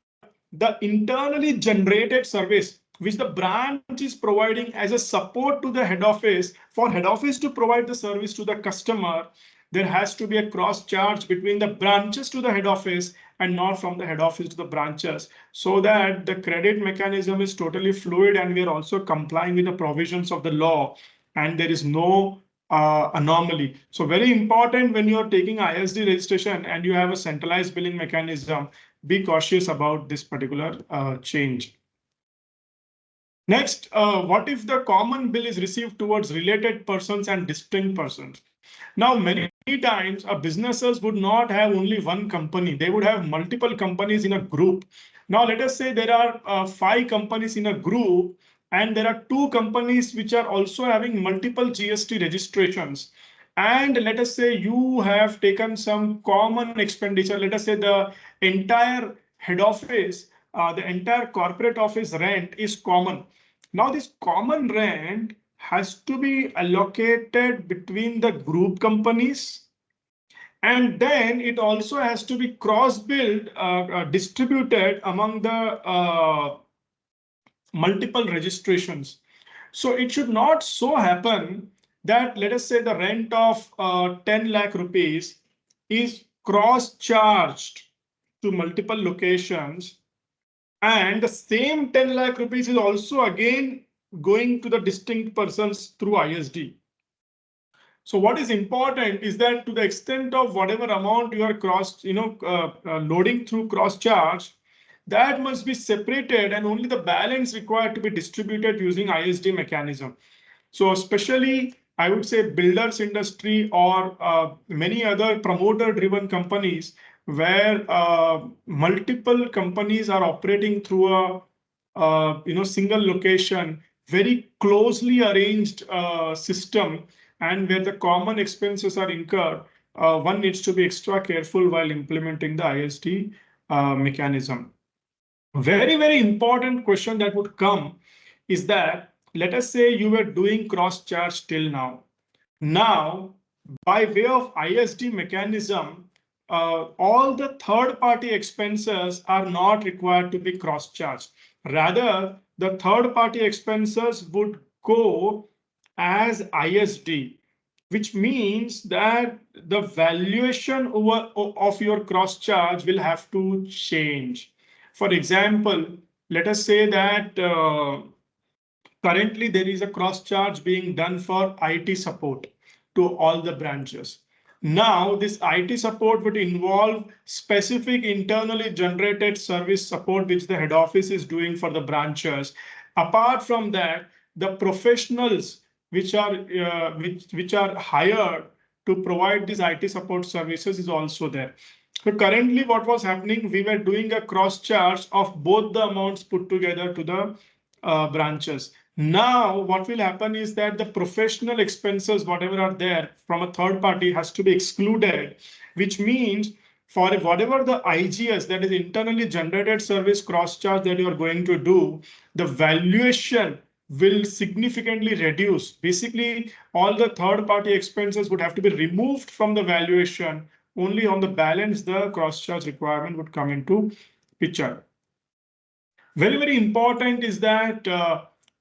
the internally generated service which the branch is providing as a support to the head office, for head office to provide the service to the customer, there has to be a cross charge between the branches to the head office and not from the head office to the branches, so that the credit mechanism is totally fluid and we are also complying with the provisions of the law and there is no anomaly. So very important when you are taking ISD registration and you have a centralized billing mechanism, be cautious about this particular change. Next, what if the common bill is received towards related persons and distinct persons? Now, many times businesses would not have only one company. They would have multiple companies in a group. Now, let us say there are 5 companies in a group and there are 2 companies which are also having multiple GST registrations. And let us say you have taken some common expenditure. Let us say the entire head office, the entire corporate office rent is common. Now this common rent has to be allocated between the group companies, and then it also has to be cross-billed, distributed among the multiple registrations. So it should not so happen that, let us say, the rent of 10 lakh rupees is cross-charged to multiple locations, and the same 10 lakh rupees is also again going to the distinct persons through ISD. So what is important is that to the extent of whatever amount you are loading through cross charge, that must be separated and only the balance required to be distributed using ISD mechanism. So especially I would say builders industry or many other promoter driven companies where multiple companies are operating through a single location, very closely arranged system, and where the common expenses are incurred, one needs to be extra careful while implementing the ISD mechanism. Very, very important question that would come is that, let us say you were doing cross charge till now. Now, by way of ISD mechanism, all the third party expenses are not required to be cross charged. Rather, the third party expenses would go as ISD, which means that the valuation of your cross charge will have to change. For example, let us say that currently there is a cross charge being done for IT support to all the branches. Now this IT support would involve specific internally generated service support which the head office is doing for the branches. Apart from that, the professionals which are hired to provide these IT support services is also there. So currently what was happening, we were doing a cross charge of both the amounts put together to the branches. Now what will happen is that the professional expenses, whatever are there from a third party, has to be excluded, which means for whatever the IGS, that is internally generated service cross charge that you are going to do, the valuation will significantly reduce. Basically, all the third party expenses would have to be removed from the valuation. Only on the balance, the cross charge requirement would come into picture. Very, very important is that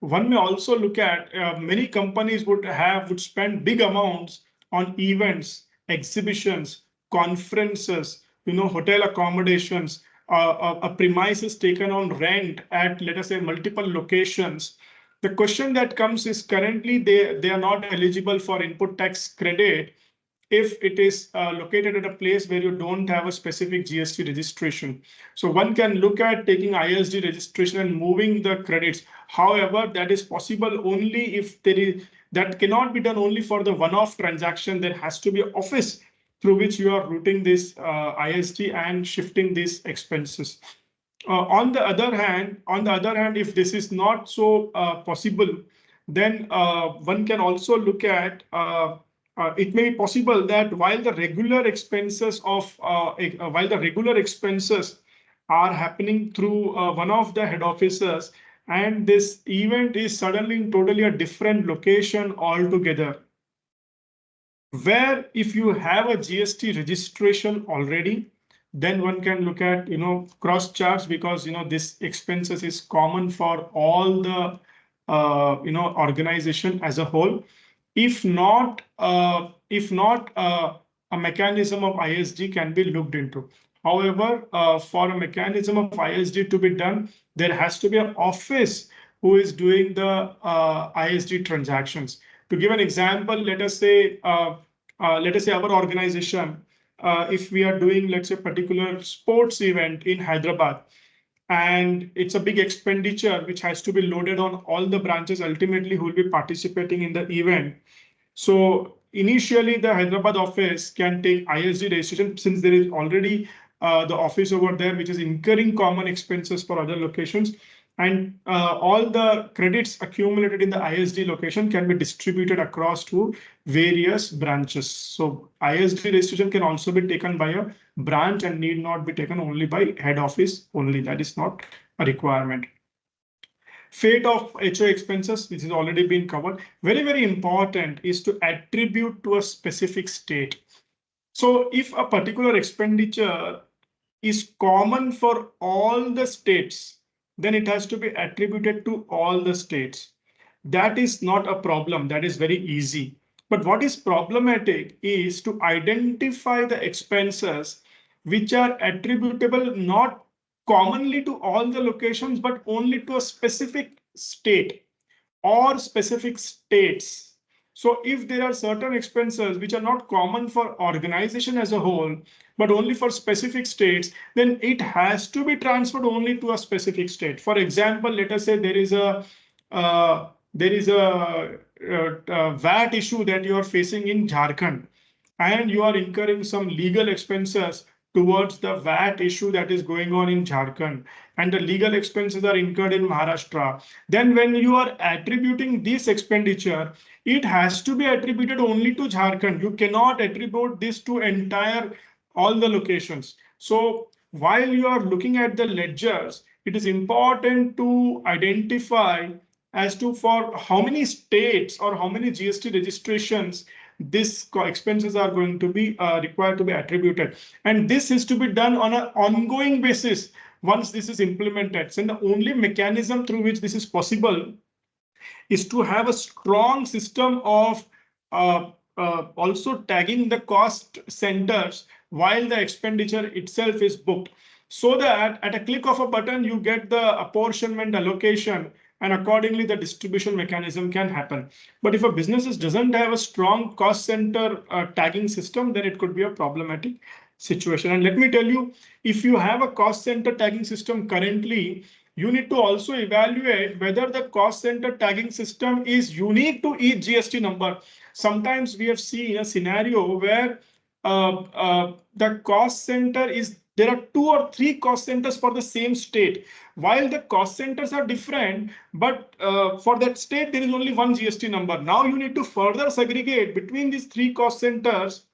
one may also look at many companies would spend big amounts on events, exhibitions, conferences, hotel accommodations, a premises taken on rent at, let us say, multiple locations. The question that comes is currently they are not eligible for input tax credit if it is located at a place where you don't have a specific GST registration. So one can look at taking ISD registration and moving the credits. However, that is possible only if that cannot be done only for the one-off transaction. There has to be an office through which you are routing this ISD and shifting these expenses. On the other hand, if this is not so possible, then one can also look at it may be possible that while the regular expenses are happening through one of the head offices, and this event is suddenly in totally a different location altogether, where if you have a GST registration already, then one can look at, cross charge, because, this expenses is common for all the, organization as a whole. If not, a mechanism of ISD can be looked into. However, for a mechanism of ISD to be done, there has to be an office who is doing the ISD transactions. To give an example, let us say our organization, if we are doing, let's say, particular sports event in Hyderabad, and it's a big expenditure which has to be loaded on all the branches ultimately who will be participating in the event. So initially, the Hyderabad office can take ISD registration, since there is already the office over there which is incurring common expenses for other locations, and all the credits accumulated in the ISD location can be distributed across to various branches. So ISD registration can also be taken by a branch and need not be taken only by head office only. That is not a requirement. Fate of HO expenses, which has already been covered. Very, very important is to attribute to a specific state. So if a particular expenditure is common for all the states, then it has to be attributed to all the states. That is not a problem. That is very easy. But what is problematic is to identify the expenses which are attributable not commonly to all the locations, but only to a specific state or specific states. So if there are certain expenses which are not common for organization as a whole, but only for specific states, then it has to be transferred only to a specific state. For example, let us say there is a VAT issue that you are facing in Jharkhand, and you are incurring some legal expenses towards the VAT issue that is going on in Jharkhand, and the legal expenses are incurred in Maharashtra. Then when you are attributing this expenditure, it has to be attributed only to Jharkhand. You cannot attribute this to all the locations. So while you are looking at the ledgers, it is important to identify as to for how many states or how many GST registrations this expenses are going to be required to be attributed. And this is to be done on an ongoing basis once this is implemented. So the only mechanism through which this is possible is to have a strong system of also tagging the cost centers while the expenditure itself is booked, so that at a click of a button, you get the apportionment allocation, and accordingly the distribution mechanism can happen. But if a business doesn't have a strong cost center tagging system, then it could be a problematic situation. And let me tell you, if you have a cost center tagging system currently, you need to also evaluate whether the cost center tagging system is unique to each GST number. Sometimes we have seen a scenario where the cost center there are 2 or 3 cost centers for the same state, while the cost centers are different, but for that state there is only one GST number. Now you need to further segregate between these 3 cost centers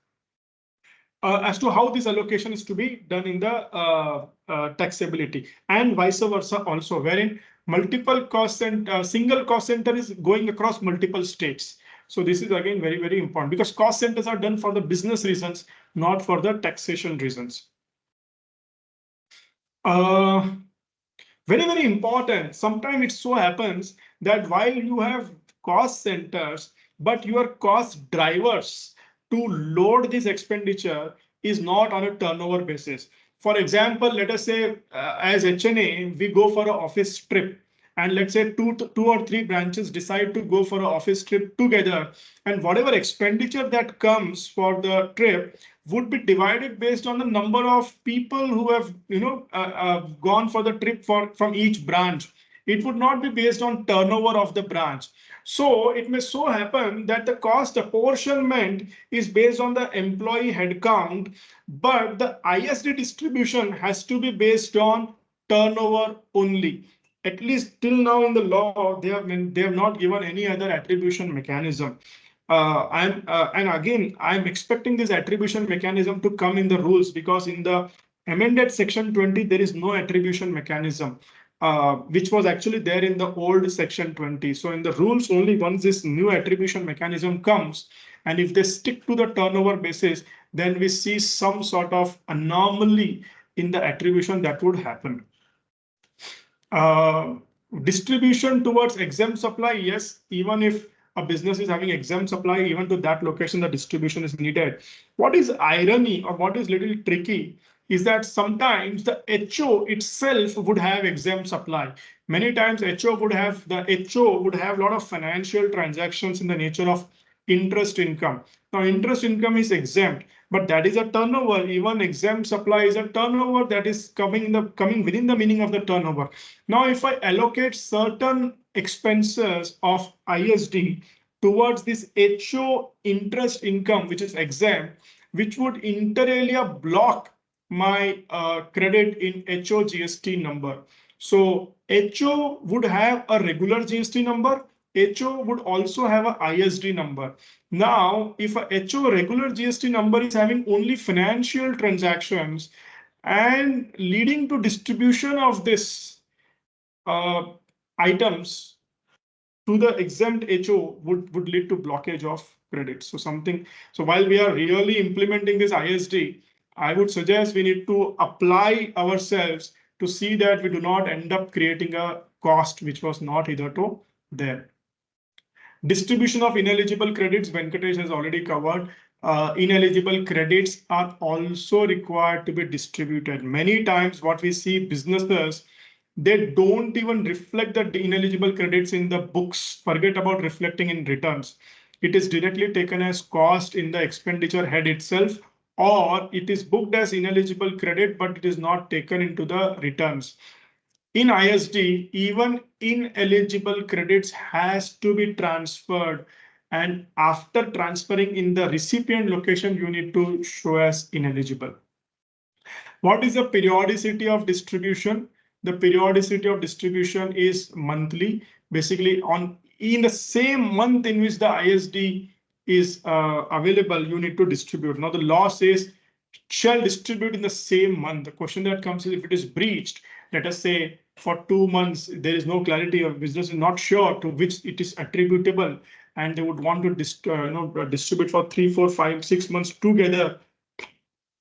as to how this allocation is to be done in the taxability, and vice versa also, wherein multiple cost and single cost center is going across multiple states. So this is again very, very important, because cost centers are done for the business reasons, not for the taxation reasons. Very, very important. Sometimes it so happens that while you have cost centers, but your cost drivers to load this expenditure is not on a turnover basis. For example, let us say as HNA, we go for an office trip. And let's say two or three branches decide to go for an office trip together, and whatever expenditure that comes for the trip would be divided based on the number of people who have gone for the trip from each branch. It would not be based on turnover of the branch. So it may so happen that the cost apportionment is based on the employee headcount, but the ISD distribution has to be based on turnover only. At least till now in the law, they have not given any other attribution mechanism. And again, I'm expecting this attribution mechanism to come in the rules, because in the amended section 20, there is no attribution mechanism, which was actually there in the old section 20. So in the rules, only once this new attribution mechanism comes, and if they stick to the turnover basis, then we see some sort of anomaly in the attribution that would happen. Uh, Distribution towards exempt supply, yes, even if a business is having exempt supply, even to that location, the distribution is needed. What is irony, or what is little tricky, is that sometimes the HO itself would have exempt supply. Many times the HO would have a lot of financial transactions in the nature of interest income. Now, interest income is exempt, but that is a turnover. Even exempt supply is a turnover that is coming within the meaning of the turnover. Now, if I allocate certain expenses of ISD towards this HO interest income, which is exempt, which would inter alia block my credit in HO GST number. So HO would have a regular GST number. HO would also have a ISD number. Now, if a HO regular GST number is having only financial transactions and leading to distribution of this items to the exempt HO would lead to blockage of credit. So while we are really implementing this ISD, I would suggest we need to apply ourselves to see that we do not end up creating a cost which was not hitherto there. Distribution of ineligible credits, Venkatesh has already covered. Ineligible credits are also required to be distributed. Many times what we see businesses, they don't even reflect the ineligible credits in the books, forget about reflecting in returns. It is directly taken as cost in the expenditure head itself, or it is booked as ineligible credit, but it is not taken into the returns. In ISD, even ineligible credits has to be transferred, and after transferring in the recipient location, you need to show as ineligible. What is the periodicity of distribution? The periodicity of distribution is monthly. Basically, in the same month in which the ISD is available, you need to distribute. Now, the law says shall distribute in the same month. The question that comes is, if it is breached, let us say for 2 months, there is no clarity, or business is not sure to which it is attributable, and they would want to distribute for 3, 4, 5, 6 months together,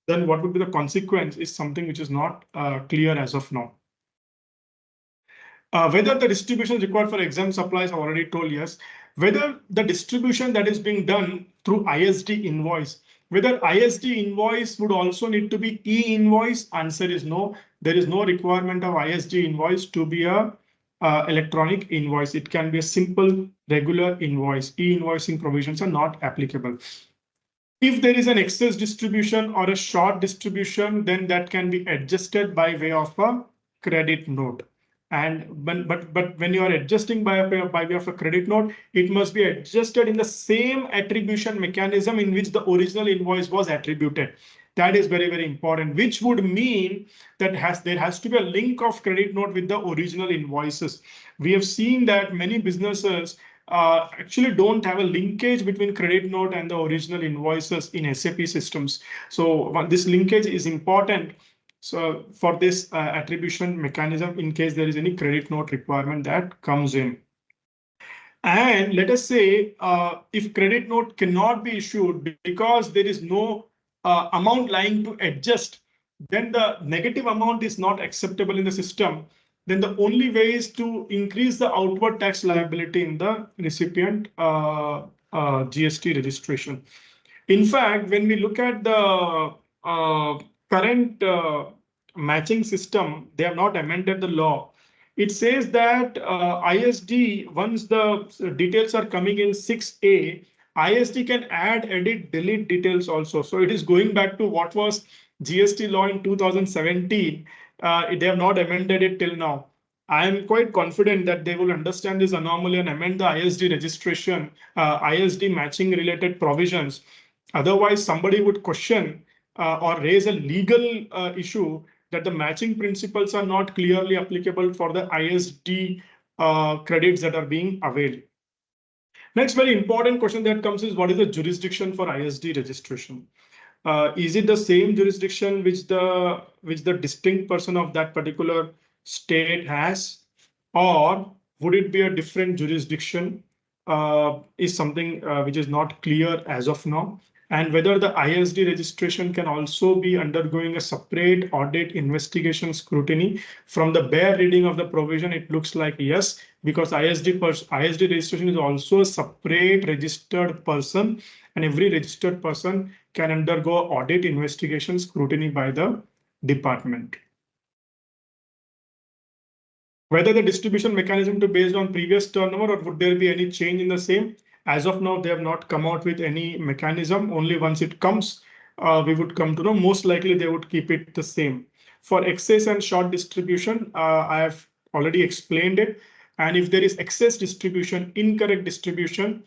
then what would be the consequence is something which is not clear as of now. Whether the distribution is required for exempt supplies, I've already told yes. Whether the distribution that is being done through ISD invoice, whether ISD invoice would also need to be e-invoice, answer is no. There is no requirement of ISD invoice to be a electronic invoice. It can be a simple regular invoice. E-invoicing provisions are not applicable. If there is an excess distribution or a short distribution, then that can be adjusted by way of a credit note. And but when you are adjusting by way of a credit note, it must be adjusted in the same attribution mechanism in which the original invoice was attributed. That is very, very important, which would mean that there has to be a link of credit note with the original invoices. We have seen that many businesses actually don't have a linkage between credit note and the original invoices in SAP systems. So this linkage is important. So for this attribution mechanism, in case there is any credit note requirement that comes in. And let us say if credit note cannot be issued because there is no amount lying to adjust, then the negative amount is not acceptable in the system. Then the only way is to increase the outward tax liability in the recipient GST registration. In fact, when we look at the current matching system, they have not amended the law. It says that ISD, once the details are coming in 6A, ISD can add, edit, delete details also. So it is going back to what was GST law in 2017. They have not amended it till now. I am quite confident that they will understand this anomaly and amend the ISD registration, ISD matching related provisions. Otherwise, somebody would question or raise a legal issue that the matching principles are not clearly applicable for the ISD credits that are being availed. Next very important question that comes is what is the jurisdiction for ISD registration? Is it the same jurisdiction which the distinct person of that particular state has, or would it be a different jurisdiction? Is something which is not clear as of now. And whether the ISD registration can also be undergoing a separate audit, investigation, scrutiny. From the bare reading of the provision, it looks like yes, because ISD registration is also a separate registered person, and every registered person can undergo audit, investigation, scrutiny by the department. Whether the distribution mechanism to based on previous turnover, or would there be any change in the same? As of now, they have not come out with any mechanism. Only once it comes, we would come to know. Most likely, they would keep it the same. For excess and short distribution, I have already explained it. And if there is excess distribution, incorrect distribution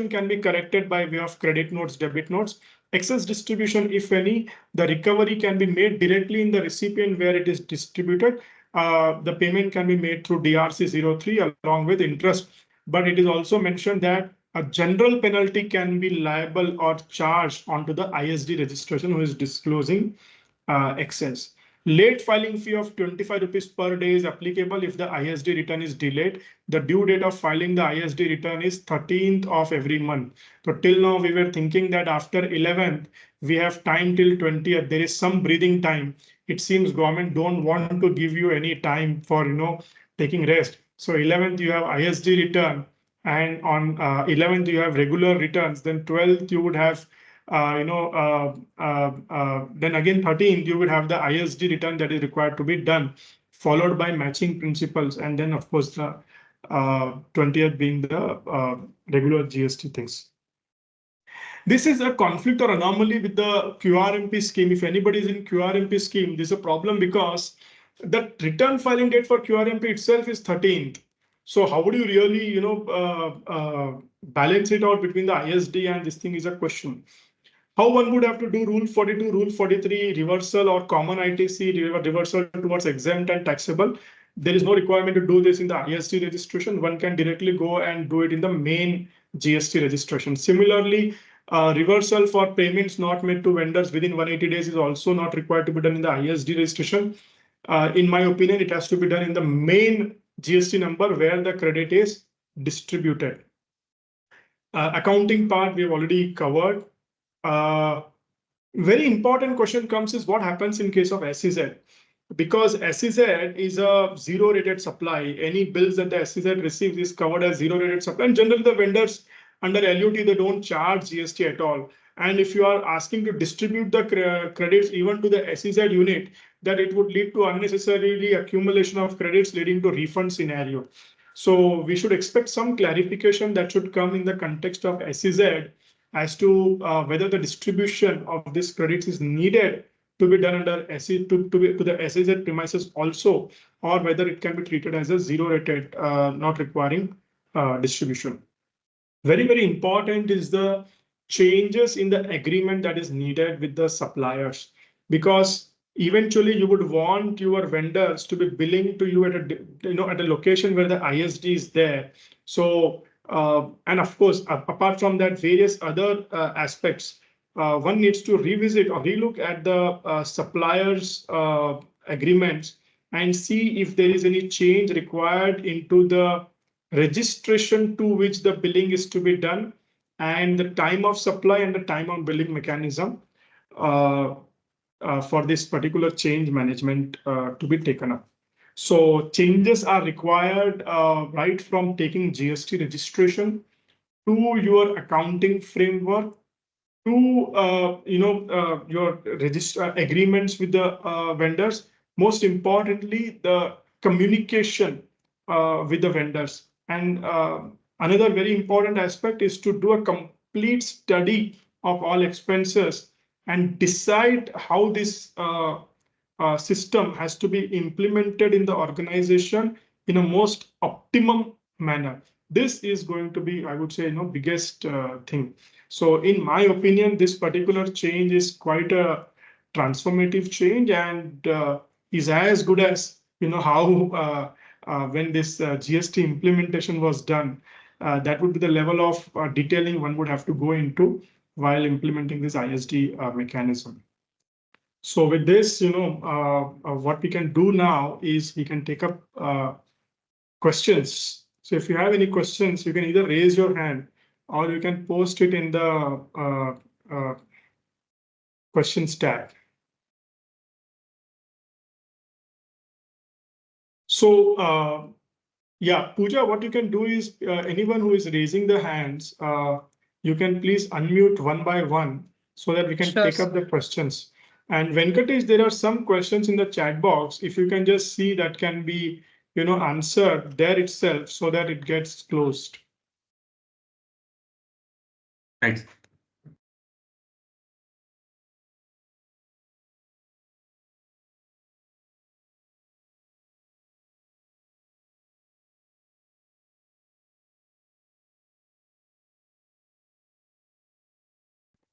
can be corrected by way of credit notes, debit notes. Excess distribution, if any, the recovery can be made directly in the recipient where it is distributed. The payment can be made through DRC 03 along with interest. But it is also mentioned that a general penalty can be liable or charged onto the ISD registration who is disclosing excess. Late filing fee of 25 rupees per day is applicable if the ISD return is delayed. The due date of filing the ISD return is 13th of every month. So till now we were thinking that after 11th, we have time till 20th. There is some breathing time. It seems government don't want to give you any time for taking rest. So 11th you have ISD return, and on 11th you have regular returns. Then 12th you would have then again 13th you would have the ISD return that is required to be done, followed by matching principles, and then of course the 20th being the regular GST things. This is a conflict or anomaly with the QRMP scheme. If anybody is in QRMP scheme, this is a problem because the return filing date for QRMP itself is 13th. So how would you really, balance it out between the ISD and this thing is a question. How one would have to do Rule 42, Rule 43, reversal or common ITC, reversal towards exempt and taxable. There is no requirement to do this in the ISD registration. One can directly go and do it in the main GST registration. Similarly, reversal for payments not made to vendors within 180 days is also not required to be done in the ISD registration. In my opinion, it has to be done in the main GST number where the credit is distributed. Accounting part we have already covered. Very important question comes is what happens in case of SEZ? Because SEZ is a zero rated supply. Any bills that the SEZ receives is covered as zero rated supply. And generally the vendors under LUT, they don't charge GST at all. And if you are asking to distribute the credits even to the SEZ unit, that it would lead to unnecessarily accumulation of credits leading to refund scenario. So we should expect some clarification that should come in the context of SEZ as to whether the distribution of these credits is needed to be done under to the SEZ premises also, or whether it can be treated as a zero rated, not requiring distribution. Very, very important is the changes in the agreement that is needed with the suppliers, because eventually you would want your vendors to be billing to you at a location where the ISD is there. So and of course, apart from that, various other aspects, one needs to revisit or relook at the suppliers agreements and see if there is any change required into the registration to which the billing is to be done, and the time of supply and the time of billing mechanism for this particular change management to be taken up. So changes are required right from taking GST registration to your accounting framework to your register agreements with the vendors. Most importantly, the communication with the vendors. And another very important aspect is to do a complete study of all expenses and decide how this system has to be implemented in the organization in a most optimum manner. This is going to be, I would say, biggest thing. So in my opinion, this particular change is quite a transformative change, and is as good as how when this GST implementation was done. That would be the level of detailing one would have to go into while implementing this ISD mechanism. So with this, what we can do now is we can take up questions. So if you have any questions, you can either raise your hand or you can post it in the questions tab. So yeah, Pooja, what you can do is anyone who is raising the hands, you can please unmute one by one so that we can Sure, take up the questions. And Venkatesh, there are some questions in the chat box. If you can just see that can be, answered there itself so that it gets closed. Right.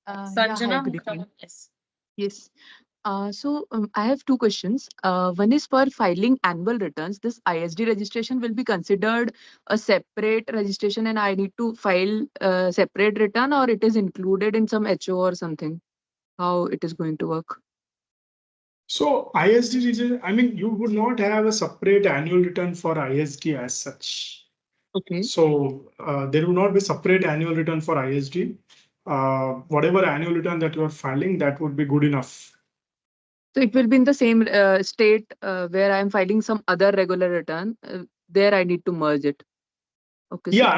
Yeah, Sanjana, hi, good evening. yes. Yes. I have two questions. One is for filing annual returns. This ISD registration will be considered a separate registration, and I need to file a separate return, or it is included in some HO or something. How it is going to work? So ISD region, I mean, you would not have a separate annual return for ISD as such. Okay. So there will not be separate annual return for ISD. Whatever annual return that you are filing, that would be good enough. So it will be in the same state where I am filing some other regular return. There I need to merge it. Okay. So, Yeah,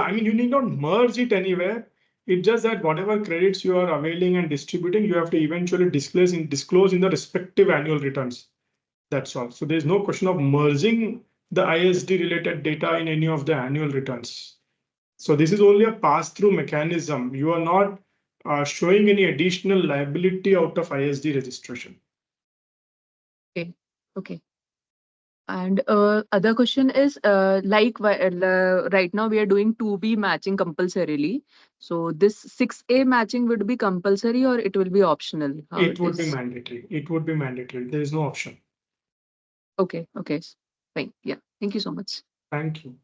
I mean, you need not merge it anywhere. It's just that whatever credits you are availing and distributing, you have to eventually disclose in the respective annual returns. That's all. So there's no question of merging the ISD related data in any of the annual returns. So this is only a pass-through mechanism. You are not showing any additional liability out of ISD registration. okay. Okay. And other question is right now we are doing 2B matching compulsorily. So this 6A matching would be compulsory or it will be optional? How It would be is? mandatory. It would be mandatory. There is no option. Okay, okay, fine. Yeah, thank you so much. Thank you.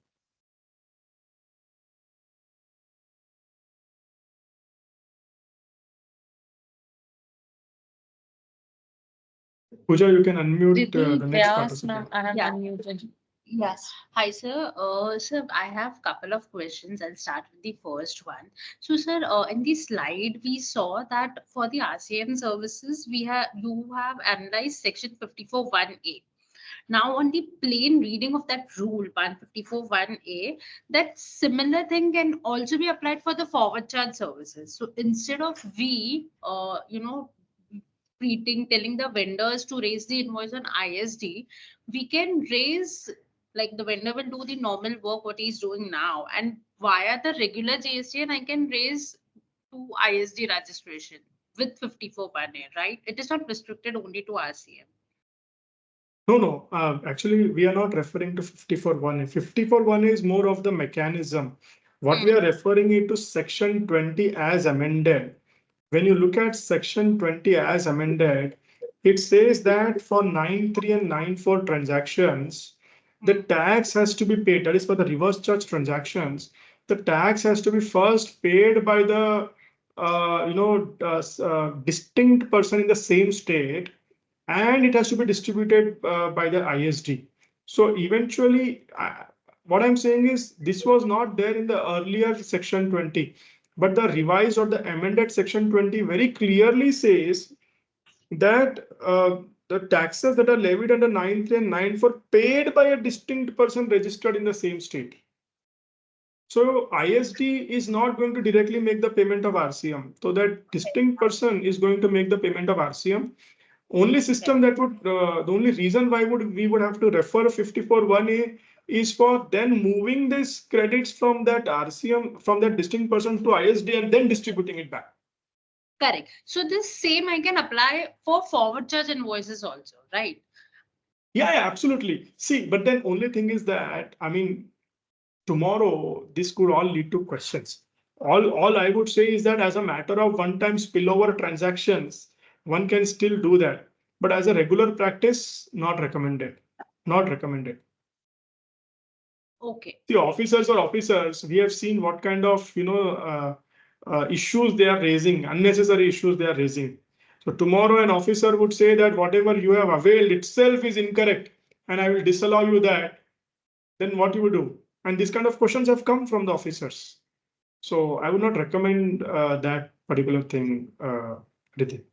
Pooja, you can unmute the next Yes, participant. I have Yeah. unmuted. Yes. Hi, sir. Sir, I have a couple of questions. I'll start with the first one. So, sir, in the slide, we saw that for the RCM services, you have analyzed section 54(1)(a). Now, on the plain reading of that rule, 154(1)(a), that similar thing can also be applied for the forward charge services. So, instead of telling the vendors to raise the invoice on ISD, we can raise, like, the vendor will do the normal work what he's doing now, and via the regular GST, and I can raise to ISD registration with 54(1)(a), right? It is not restricted only to RCM. No. Actually, we are not referring to 54(1). 54(1) is more of the mechanism. What we are referring it to section 20 as amended. When you look at section 20 as amended, it says that for 9.3 and 9.4 transactions, the tax has to be paid. That is for the reverse charge transactions. The tax has to be first paid by the distinct person in the same state, and it has to be distributed by the ISD. So eventually, what I'm saying is this was not there in the earlier section 20, but the revised or the amended section 20 very clearly says that the taxes that are levied under 9.3 and 9.4 paid by a distinct person registered in the same state. So ISD is not going to directly make the payment of RCM. So that distinct person is going to make the payment of RCM. Only system that would, the only reason why we would have to refer 54(1)(a) is for then moving this credits from that RCM, from that distinct person to ISD and then distributing it back. Correct. So this same I can apply for forward charge invoices also, right? Yeah, absolutely. See, but then only thing is that, I mean, tomorrow this could all lead to questions. All I would say is that as a matter of one-time spillover transactions, one can still do that. But as a regular practice, not recommended. Not recommended. Okay. The officers are officers. We have seen what kind of, issues they are raising, unnecessary issues they are raising. So tomorrow an officer would say that whatever you have availed itself is incorrect and I will disallow you that. Then what you would do? And these kind of questions have come from the officers. So I would not recommend that particular thing, Ritik.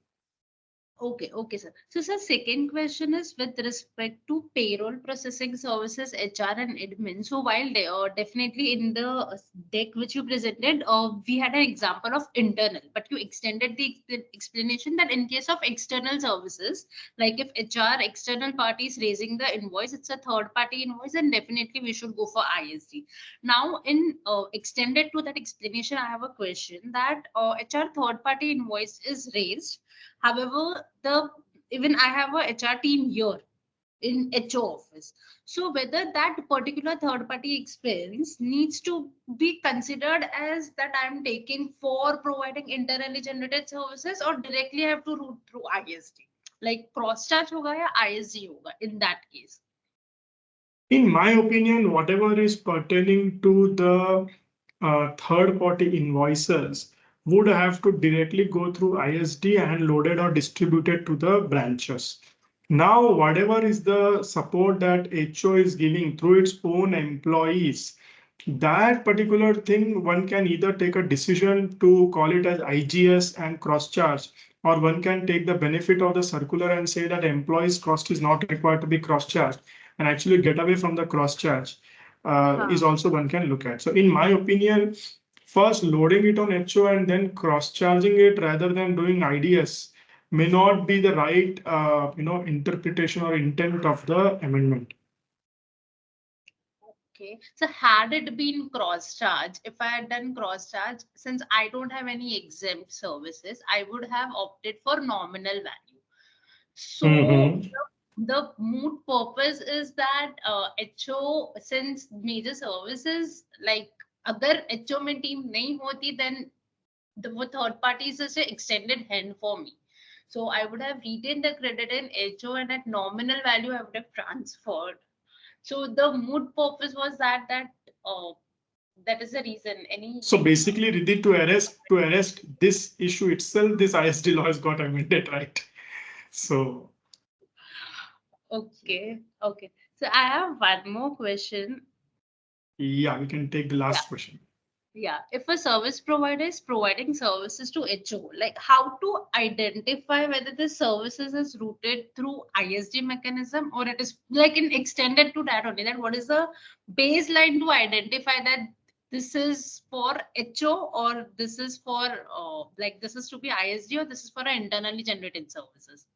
Okay, sir. So, sir, second question is with respect to payroll processing services, HR and admin. So, while they are definitely in the deck which you presented, we had an example of internal, but you extended the explanation that in case of external services, like if HR external party is raising the invoice, it's a third party invoice, and definitely we should go for ISD. Now, in extended to that explanation, I have a question that HR third party invoice is raised. However, even I have a HR team here in HO office. So whether that particular third party expense needs to be considered as that I'm taking for providing internally generated services, or directly I have to route through ISD. Like cross charge hoga ya ISD hoga in that case. In my opinion, whatever is pertaining to the third-party invoices would have to directly go through ISD and loaded or distributed to the branches. Now, whatever is the support that HO is giving through its own employees, that particular thing, one can either take a decision to call it as IGS and cross-charge, or one can take the benefit of the circular and say that employees' cost is not required to be cross-charged and actually get away from the cross-charge. Is also one can look at. So in my opinion, first loading it on HO and then cross-charging it rather than doing IDS may not be the right interpretation or intent of the amendment. Okay. So had it been cross charge, if I had done cross charge, since I don't have any exempt services, I would have opted for nominal value. So the moot purpose is that HO, since major services like अगर HO में team नहीं होती, then the third party is just an extended hand for me. So I would have retained the credit in HO, and at nominal value I would have transferred. So the moot purpose was that is the reason. So basically, Riddhi, to arrest this issue itself, this ISD law has got amended, right? So okay. So I have one more question. yeah, we can take the last question. Yeah, if a service provider is providing services to HO, like how to identify whether the services is routed through ISD mechanism or it is like in extended to that only, that what is the baseline to identify that this is for HO or this is for like this is to be ISD or this is for internally generated services.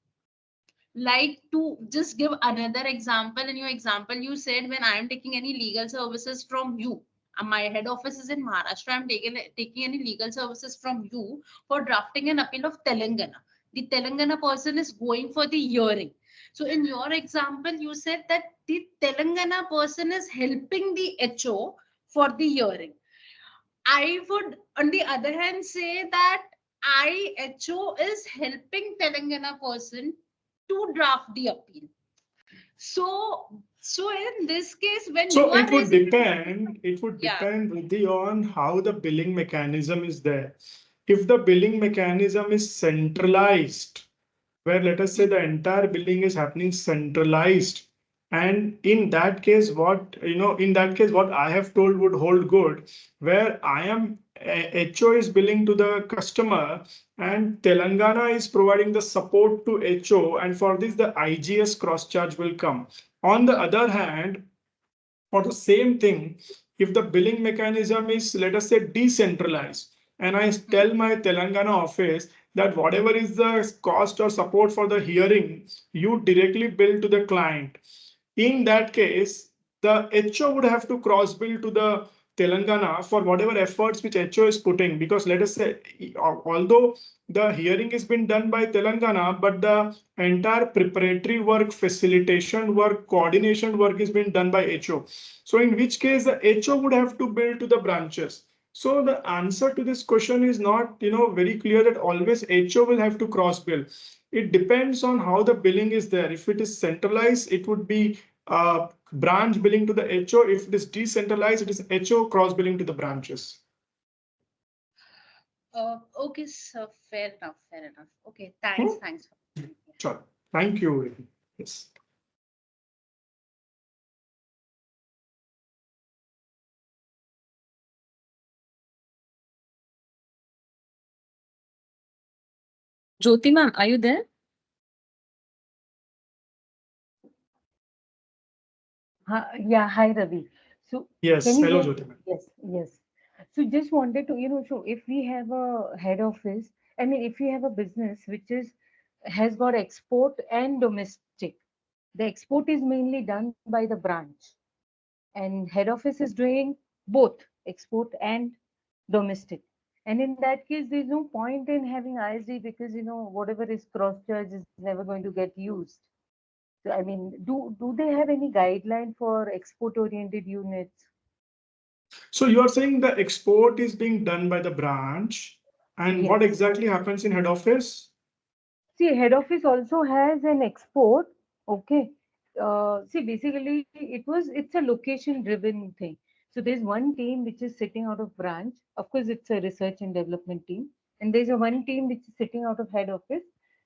Like to just give another example, in your example you said when I am taking any legal services from you, my head office is in Maharashtra, I'm taking any legal services from you for drafting an appeal of Telangana. The Telangana person is going for the hearing. So in your example, you said that the Telangana person is helping the HO for the hearing. I would, on the other hand, say that HO is helping Telangana person to draft the appeal. So in this case, when so you are it would raising, depend. It would depend really on how the billing mechanism is there. If the billing mechanism is centralized, where let us say the entire billing is happening centralized, and in that case what I have told would hold good, where I am HO is billing to the customer and Telangana is providing the support to HO, and for this the IGS cross charge will come. On the other hand, for the same thing, if the billing mechanism is, let us say, decentralized, and I tell my Telangana office that whatever is the cost or support for the hearing, you directly bill to the client. In that case, the HO would have to cross bill to the Telangana for whatever efforts which HO is putting, because let us say, although the hearing has been done by Telangana, but the entire preparatory work, facilitation work, coordination work is being done by HO. So in which case the HO would have to bill to the branches. So the answer to this question is not, very clear that always HO will have to cross bill. It depends on how the billing is there. If it is centralized, it would be branch billing to the HO. If it is decentralized, it is HO cross billing to the branches. Okay, sir. Fair enough. Fair enough. Okay. Thanks. Thanks. Sure. Thank you. Yes. Jyoti ma'am, are you there? Yeah, hi Ravi. So Yes. can you Hello, hear? Jyoti ma'am. Yes, yes. So just wanted to, so if we have a head office, I mean, if we have a business which has got export and domestic, the export is mainly done by the branch, and head office is doing both export and domestic. And in that case, there's no point in having ISD because whatever is cross charge is never going to get used. So I mean, do they have any guideline for export oriented units? So you are saying the export is being done by the branch, and what Yes. exactly happens in head office? See, head office also has an export. Okay. See, basically, it's a location driven thing. So there's one team which is sitting out of branch. Of course, it's a research and development team, and there's a one team which is sitting out of head office.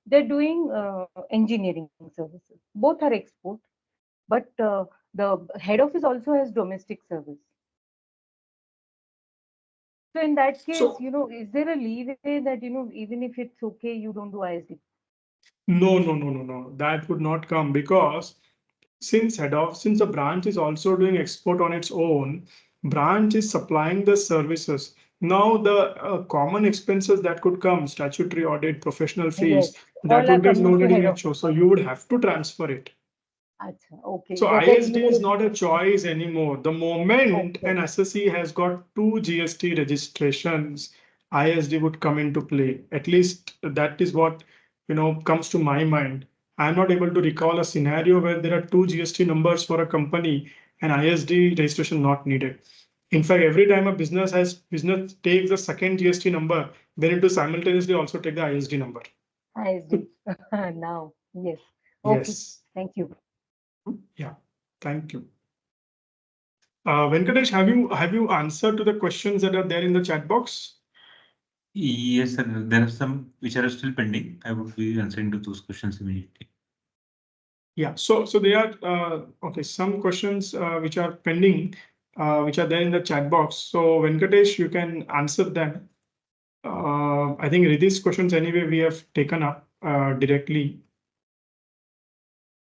They're doing engineering services. Both are export, but the head office also has domestic service. So in that case, So is there a leeway that, even if it's okay, you don't do ISD? no. That would not come because since the branch is also doing export on its own, branch is supplying the services. Now the common expenses that could come, statutory audit, professional Yes, fees, that all are would get coming to loaded in head HO. office. So you would have to transfer it. Acha, okay. So Whether ISD is not a choice anymore. The moment okay. an SSE has got 2 GST registrations, ISD would come into play. At least that is what comes to my mind. I'm not able to recall a scenario where there are 2 GST numbers for a company and ISD registration not needed. In fact, every time a business takes the second GST number, they need to simultaneously also take the ISD number. ISD. Now, yes. Okay. Yes. Thank you. Yeah. Thank you. Venkatesh, have you answered to the questions that are there in the chat box? Yes, sir. There are some which are still pending. I would be answering to those questions immediately. Yeah, so there are okay, some questions which are pending, which are there in the chat box. So Venkatesh, you can answer them. I think these questions anyway we have taken up directly.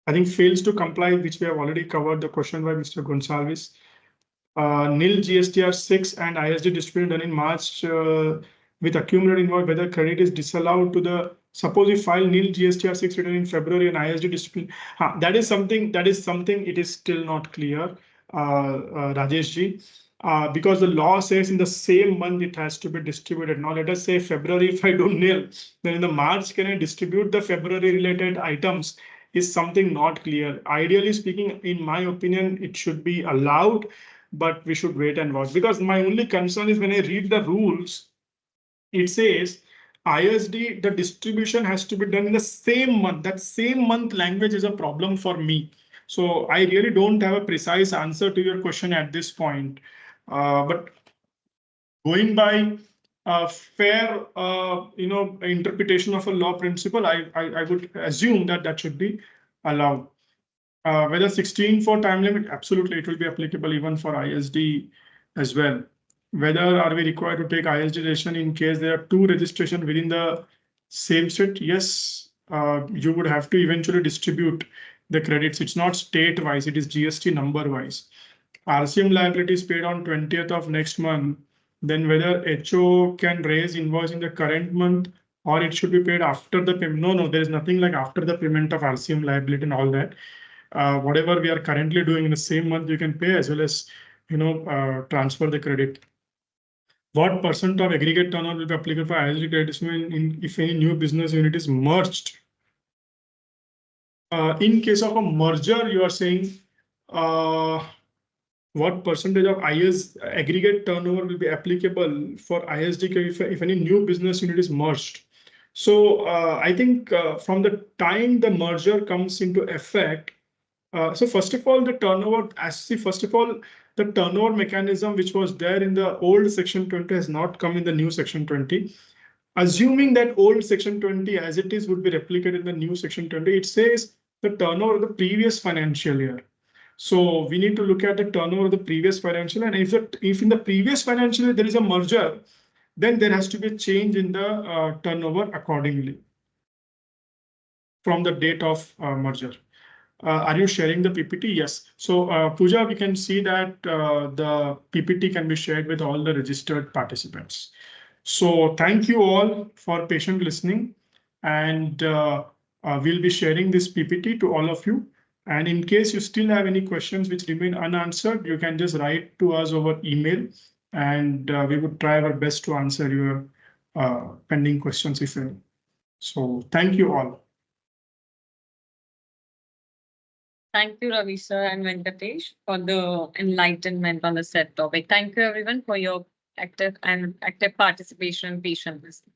I think fails to comply, which we have already covered the question by Mr. Gonsalves. Nil GSTR 6 and ISD distribution done in March with accumulated invoice, whether credit is disallowed to the, suppose we file nil GSTR 6 return in February and ISD distribution. That is something it is still not clear, Rajesh ji. Because the law says in the same month it has to be distributed. Now let us say February, if I do nil, then in the March can I distribute the February related items, is something not clear. Ideally speaking, in my opinion, it should be allowed, but we should wait and watch. Because my only concern is when I read the rules, it says ISD, the distribution has to be done in the same month. That same month language is a problem for me. So I really don't have a precise answer to your question at this point. But going by a fair, interpretation of a law principle, I would assume that should be allowed. Whether 16 for time limit, absolutely, it will be applicable even for ISD as well. Whether are we required to take ISD registration in case there are 2 registration within the same state? Yes, you would have to eventually distribute the credits. It's not state wise, it is GST number wise. RCM liability is paid on 20th of next month. Then whether HO can raise invoice in the current month or it should be paid after the payment. No, there is nothing like after the payment of RCM liability and all that. Whatever we are currently doing in the same month, you can pay as well as transfer the credit. What percent of aggregate turnover will be applicable for ISD credit if any new business unit is merged? In case of a merger, you are saying what percentage of IS aggregate turnover will be applicable for ISD if any new business unit is merged? So I think from the time the merger comes into effect, So first of all, the turnover, first of all, the turnover mechanism which was there in the old section 20 has not come in the new section 20. Assuming that old section 20 as it is would be replicated in the new section 20, it says the turnover of the previous financial year. So we need to look at the turnover of the previous financial, and if in the previous financial year there is a merger, then there has to be a change in the turnover accordingly from the date of merger. Are you sharing the PPT? Yes. So Pooja, we can see that the PPT can be shared with all the registered participants. So thank you all for patient listening, and we'll be sharing this PPT to all of you. And in case you still have any questions which remain unanswered, you can just write to us over email, and we would try our best to answer your pending questions if any. So thank you all. Thank you, Ravi sir and Venkatesh, for the enlightenment on the said topic. Thank you everyone for your active participation and patient listening.